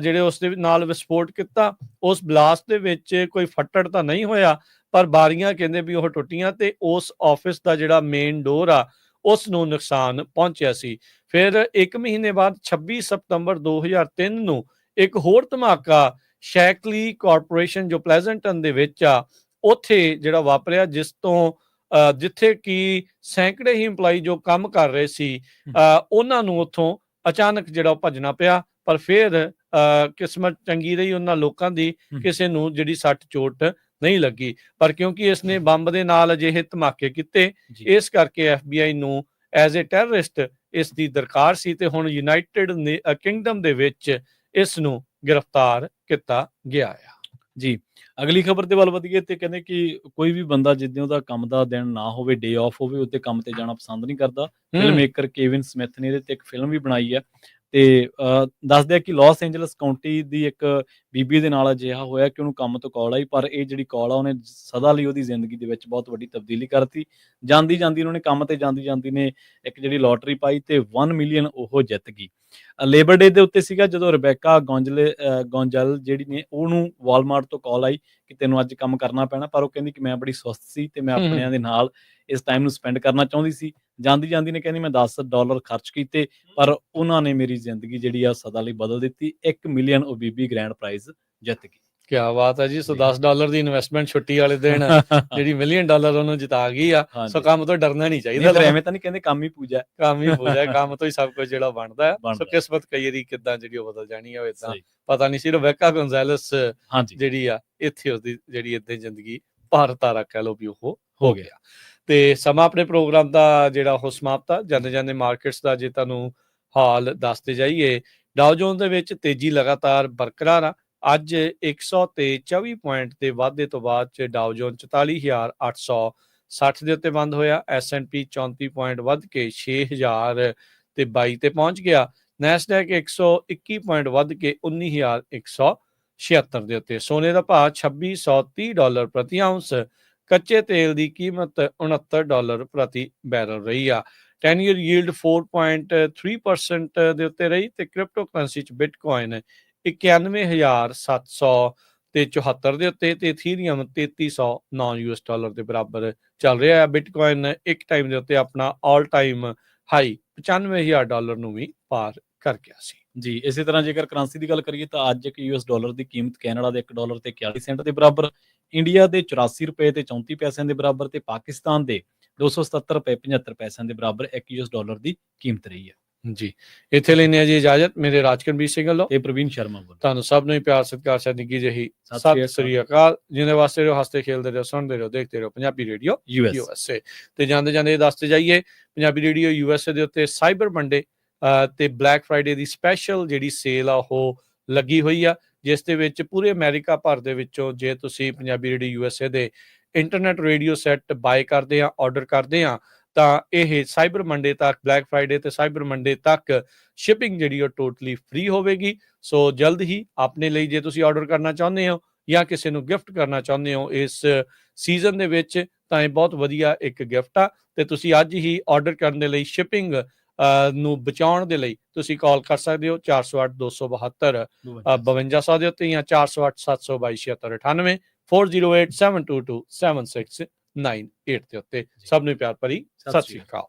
ਜਿਹੜੇ ਉਸ ਦੇ ਨਾਲ ਵਿਸਫੋਟ ਕੀਤਾ। ਉਸ ਬਲਾਸਟ ਦੇ ਵਿੱਚ ਕੋਈ ਫੱਟੜ ਤਾਂ ਨਹੀਂ ਹੋਇਆ, ਪਰ ਬਾਰੀਆਂ ਕਹਿੰਦੇ ਵੀ ਉਹ ਟੁੱਟੀਆਂ ਤੇ ਉਸ ਆਫਿਸ ਦਾ ਜਿਹੜਾ ਮੇਨ ਡੋਰ ਆ ਉਸ ਨੂੰ ਨੁਕਸਾਨ ਪਹੁੰਚਿਆ ਸੀ। ਫਿਰ 1 ਮਹੀਨੇ ਬਾਅਦ 26 ਸਤੰਬਰ 2003 ਨੂੰ ਇੱਕ ਹੋਰ ਧਮਾਕਾ ਸ਼ੈਕਲੀ ਕਾਰਪੋਰੇਸ਼ਨ ਜੋ ਪਲੇਜ਼ੈਂਟਨ ਦੇ ਵਿੱਚ ਆ ਉੱਥੇ ਜਿਹੜਾ ਵਾਪਰਿਆ, ਜਿੱਥੇ ਕਿ ਸੈਂਕੜੇ ਹੀ EMPLOYEE ਜੋ ਕੰਮ ਕਰ ਰਹੇ ਸੀ ਉਹਨਾਂ ਨੂੰ ਉੱਥੋਂ ਅਚਾਨਕ ਜਿਹੜਾ ਭੱਜਣਾ ਪਿਆ। ਪਰ ਫਿਰ ਕਿਸਮਤ ਚੰਗੀ ਰਹੀ ਉਹਨਾਂ ਲੋਕਾਂ ਦੀ, ਕਿਸੇ ਨੂੰ ਜਿਹੜੀ ਸੱਟ ਚੋਟ ਨਹੀਂ ਲੱਗੀ। ਪਰ ਕਿਉਂਕਿ ਇਸ ਨੇ ਬੰਬ ਦੇ ਨਾਲ ਅਜਿਹੇ ਧਮਾਕੇ ਕੀਤੇ, ਇਸ ਕਰਕੇ FBI ਨੂੰ ਐਜ਼ ਏ ਟੈਰਰਿਸਟ ਇਸ ਦੀ ਦਰਕਾਰ ਸੀ ਤੇ ਹੁਣ ਯੂਨਾਈਟਿਡ ਕਿੰਗਡਮ ਦੇ ਵਿੱਚ ਇਸ ਨੂੰ ਗ੍ਰਿਫਤਾਰ ਕੀਤਾ ਗਿਆ ਆ। ਜੀ, ਅਗਲੀ ਖਬਰ ਦੇ ਵੱਲ ਵਧੀਏ ਤੇ ਕਹਿੰਦੇ ਕਿ ਕੋਈ ਵੀ ਬੰਦਾ ਜਿੱਦਾਂ ਉਹਦਾ ਕੰਮ ਦਾ ਦਿਨ ਨਾ ਹੋਵੇ, ਡੇ ਆਫ ਹੋਵੇ, ਉੱਤੇ ਕੰਮ ਤੇ ਜਾਣਾ ਪਸੰਦ ਨਹੀਂ ਕਰਦਾ। ਫਿਲਮ ਮੇਕਰ ਕੇਵਿਨ ਸਮਿਥ ਨੇ ਇਹਦੇ ਤੇ ਇੱਕ ਫਿਲਮ ਵੀ ਬਣਾਈ ਹੈ ਤੇ ਦੱਸਦੇ ਆ ਕਿ ਲਾਸ ਐਂਜਲਸ ਕਾਉਂਟੀ ਦੀ ਇੱਕ ਬੀਬੀ ਦੇ ਨਾਲ ਅਜਿਹਾ ਹੋਇਆ ਕਿ ਉਹਨੂੰ ਕੰਮ ਤੋਂ ਕਾਲ ਆਈ, ਪਰ ਇਹ ਜਿਹੜੀ ਕਾਲ ਆ ਉਹਨੇ ਸਦਾ ਲਈ ਉਹਦੀ ਜ਼ਿੰਦਗੀ ਦੇ ਵਿੱਚ ਬਹੁਤ ਵੱਡੀ ਤਬਦੀਲੀ ਕਰਤੀ। ਜਾਂਦੀ ਉਹਨੇ ਕੰਮ ਤੇ ਜਾਂਦੀ ਨੇ ਇੱਕ ਜਿਹੜੀ ਲੋਟਰੀ ਪਾਈ ਤੇ 1 ਮਿਲੀਅਨ ਉਹ ਜਿੱਤ ਗਈ। ਲੇਬਰ ਡੇ ਦੇ ਉੱਤੇ ਸੀਗਾ ਜਦੋਂ ਰਿਬੈਕਾ ਗੋਂਜਲ ਜਿਹੜੀ ਨੇ ਉਹਨੂੰ ਵਾਲਮਾਰਟ ਤੋਂ ਕਾਲ ਆਈ ਕਿ ਤੈਨੂੰ ਅੱਜ ਕੰਮ ਕਰਨਾ ਪੈਣਾ, ਪਰ ਉਹ ਕਹਿੰਦੀ ਕਿ ਮੈਂ ਬੜੀ ਸੁਸਤ ਸੀ ਤੇ ਮੈਂ ਆਪਣਿਆਂ ਦੇ ਨਾਲ ਇਸ ਟਾਈਮ ਨੂੰ ਸਪੈਂਡ ਕਰਨਾ ਚਾਹੁੰਦੀ ਸੀ। ਜਾਂਦੀ ਨੇ ਕਹਿੰਦੀ ਮੈਂ $10 ਖਰਚ ਕੀਤੇ, ਪਰ ਉਹਨਾਂ ਨੇ ਮੇਰੀ ਜ਼ਿੰਦਗੀ ਜਿਹੜੀ ਆ ਸਦਾ ਲਈ ਬਦਲ ਦਿੱਤੀ। 1 ਮਿਲੀਅਨ OBB ਗ੍ਰੈਂਡ ਪ੍ਰਾਈਜ਼ ਜਿੱਤ ਗਈ। ਕਿਆ ਬਾਤ ਹੈ ਜੀ। ਸੋ ਜੀ। $10 ਦੀ ਇਨਵੈਸਟਮੈਂਟ ਛੁੱਟੀ ਵਾਲੇ ਦਿਨ ਜਿਹੜੀ $1 ਮਿਲੀਅਨ ਉਹਨੂੰ ਜਿਤਾ ਗਈ ਆ। ਸੋ ਹਾਂਜੀ। ਕੰਮ ਤੋਂ ਡਰਨਾ ਨਹੀਂ ਨਹੀਂ ਚਾਹੀਦਾ। ਫਿਰ ਐਵੇਂ ਤਾਂ ਨਹੀਂ ਕਹਿੰਦੇ ਕੰਮ ਹੀ ਪੂਜਾ ਹੈ। ਕੰਮ ਹੀ ਪੂਜਾ ਹੈ, ਕੰਮ ਤੋਂ ਹੀ ਸਭ ਕੁਝ ਜਿਹੜਾ ਬਣਦਾ ਹੈ। ਸੋ ਬਣਦਾ ਹੈ। ਕਿਸਮਤ ਕਈ ਵਾਰੀ ਕਿੱਦਾਂ ਜਿਹੜੀ ਉਹ ਬਦਲ ਜਾਣੀ ਹੈ, ਉਹ ਏਦਾਂ ਸਹੀ। ਪਤਾ ਨਹੀਂ ਸੀ। ਰਿਬੈਕਾ ਗੋਂਜ਼ਾਲਸ ਹਾਂਜੀ ਜਿਹੜੀ ਆ ਇੱਥੇ ਉਸਦੀ ਜਿਹੜੀ ਏਦਾਂ ਹੀ ਜ਼ਿੰਦਗੀ ਭਾਰਤ ਤਾਰਾ ਕਹਿ ਲਓ ਵੀ ਉਹ ਹੋ ਗਿਆ। ਤੇ ਸਮਾਂ ਆਪਣੇ ਪ੍ਰੋਗਰਾਮ ਦਾ ਜਿਹੜਾ ਉਹ ਸਮਾਪਤ ਆ। ਜਾਂਦੇ ਮਾਰਕੀਟਸ ਦਾ ਜੇ ਤੁਹਾਨੂੰ ਹਾਲ ਦੱਸਦੇ ਜਾਈਏ, ਡਾਓ ਜੋਨਸ ਦੇ ਵਿੱਚ ਤੇਜ਼ੀ ਲਗਾਤਾਰ ਬਰਕਰਾਰ ਆ। ਅੱਜ 100 ਤੇ 24 ਪੁਆਇੰਟ ਦੇ ਵਾਧੇ ਤੋਂ ਬਾਅਦ ਚ ਡਾਓ ਜੋਨ 44,860 ਦੇ ਉੱਤੇ ਬੰਦ ਹੋਇਆ। S&P 34 ਪੁਆਇੰਟ ਵੱਧ ਕੇ 6,022 ਤੇ ਪਹੁੰਚ ਗਿਆ। ਨੈਸਡੈਕ 121 ਪੁਆਇੰਟ ਵੱਧ ਕੇ 19,176 ਦੇ ਉੱਤੇ। ਸੋਨੇ ਦਾ ਭਾਅ $2,630 ਪ੍ਰਤੀ ਆਉਂਸ। ਕੱਚੇ ਤੇਲ ਦੀ ਕੀਮਤ $69 ਪ੍ਰਤੀ ਬੈਰਲ ਰਹੀ ਆ। 10 ਈਅਰ ਯੀਲਡ 4.3% ਦੇ ਉੱਤੇ ਰਹੀ ਤੇ ਕ੍ਰਿਪਟੋ ਕਰੰਸੀ ਚ ਬਿਟਕੋਇਨ 91,774 ਦੇ ਉੱਤੇ ਤੇ ਇਥੀਰੀਅਮ $3,309 ਦੇ ਬਰਾਬਰ ਚੱਲ ਰਿਹਾ ਹੈ। ਬਿਟਕੋਇਨ ਇੱਕ ਟਾਈਮ ਦੇ ਉੱਤੇ ਆਪਣਾ ਆਲ ਟਾਈਮ ਹਾਈ $95,000 ਨੂੰ ਵੀ ਪਾਰ ਕਰ ਗਿਆ ਸੀ। ਜੀ, ਇਸੇ ਤਰ੍ਹਾਂ ਜੇਕਰ ਕਰੰਸੀ ਦੀ ਗੱਲ ਕਰੀਏ ਤਾਂ ਅੱਜ ਇੱਕ $US ਦੀ ਕੀਮਤ ਕੈਨੇਡਾ ਦੇ $1 ਤੇ 41 ਸੈਂਟ ਦੇ ਬਰਾਬਰ, ਇੰਡੀਆ ਦੇ ₹84 ਤੇ 34 ਪੈਸਿਆਂ ਦੇ ਬਰਾਬਰ ਤੇ ਪਾਕਿਸਤਾਨ ਦੇ $277 75 ਦੇ ਬਰਾਬਰ ਇੱਕ $US ਦੀ ਕੀਮਤ ਰਹੀ ਹੈ। ਜੀ, ਇੱਥੇ ਲੈਣੇ ਆ ਜੀ ਇਜਾਜ਼ਤ। ਮੇਰੇ ਰਾਜਕਨਵੀਰ ਸਿੰਘ ਵੱਲੋਂ ਤੇ ਪ੍ਰਵੀਨ ਸ਼ਰਮਾ ਵੱਲੋਂ ਤੁਹਾਨੂੰ ਸਭ ਨੂੰ ਹੀ ਪਿਆਰ ਸਤਿਕਾਰ ਸਦਿਕੀ ਜਿਹੀ ਸਤਿ ਸ੍ਰੀ ਅਕਾਲ। ਜਿਹਦੇ ਵਾਸਤੇ ਰਹੋ, ਹੱਸਦੇ ਖੇਲਦੇ ਰਹੋ, ਸੁਣਦੇ ਰਹੋ, ਦੇਖਦੇ ਰਹੋ ਪੰਜਾਬੀ ਰੇਡੀਓ USA। ਤੇ ਜਾਂਦੇ ਦੱਸਦੇ ਜਾਈਏ, ਪੰਜਾਬੀ ਰੇਡੀਓ USA ਦੇ ਉੱਤੇ ਸਾਈਬਰ ਮੰਡੇ ਤੇ ਬਲੈਕ ਫਰਾਈਡੇ ਦੀ ਸਪੈਸ਼ਲ ਜਿਹੜੀ ਸੇਲ ਆ ਉਹ ਲੱਗੀ ਹੋਈ ਆ, ਜਿਸ ਦੇ ਵਿੱਚ ਪੂਰੇ ਅਮਰੀਕਾ ਭਰ ਦੇ ਵਿੱਚੋਂ ਜੇ ਤੁਸੀਂ ਪੰਜਾਬੀ ਰੇਡੀਓ USA ਦੇ ਇੰਟਰਨੈਟ ਰੇਡੀਓ ਸੈੱਟ ਬਾਏ ਕਰਦੇ ਆ, ਆਰਡਰ ਕਰਦੇ ਆ, ਤਾਂ ਇਹ ਸਾਈਬਰ ਮੰਡੇ ਤੱਕ, ਬਲੈਕ ਫਰਾਈਡੇ ਤੇ ਸਾਈਬਰ ਮੰਡੇ ਤੱਕ ਸ਼ਿਪਿੰਗ ਜਿਹੜੀ ਉਹ ਟੋਟਲੀ ਫ੍ਰੀ ਹੋਵੇਗੀ। ਸੋ ਜਲਦ ਹੀ ਆਪਣੇ ਲਈ ਜੇ ਤੁਸੀਂ ਆਰਡਰ ਕਰਨਾ ਚਾਹੁੰਦੇ ਹੋ ਜਾਂ ਕਿਸੇ ਨੂੰ ਗਿਫਟ ਕਰਨਾ ਚਾਹੁੰਦੇ ਹੋ ਇਸ ਸੀਜ਼ਨ ਦੇ ਵਿੱਚ, ਤਾਂ ਇਹ ਬਹੁਤ ਵਧੀਆ ਇੱਕ ਗਿਫਟ ਆ। ਤੇ ਤੁਸੀਂ ਅੱਜ ਹੀ ਆਰਡਰ ਕਰਨ ਦੇ ਲਈ, ਸ਼ਿਪਿੰਗ ਨੂੰ ਬਚਾਉਣ ਦੇ ਲਈ ਤੁਸੀਂ ਕਾਲ ਕਰ ਸਕਦੇ ਹੋ 408 272 5200 ਦੇ ਉੱਤੇ ਜਾਂ 408 722 7698 408 722 7698 ਦੇ ਉੱਤੇ। ਸਭ ਨੂੰ ਪਿਆਰ ਭਰੀ ਸਤਿ ਸ੍ਰੀ ਅਕਾਲ।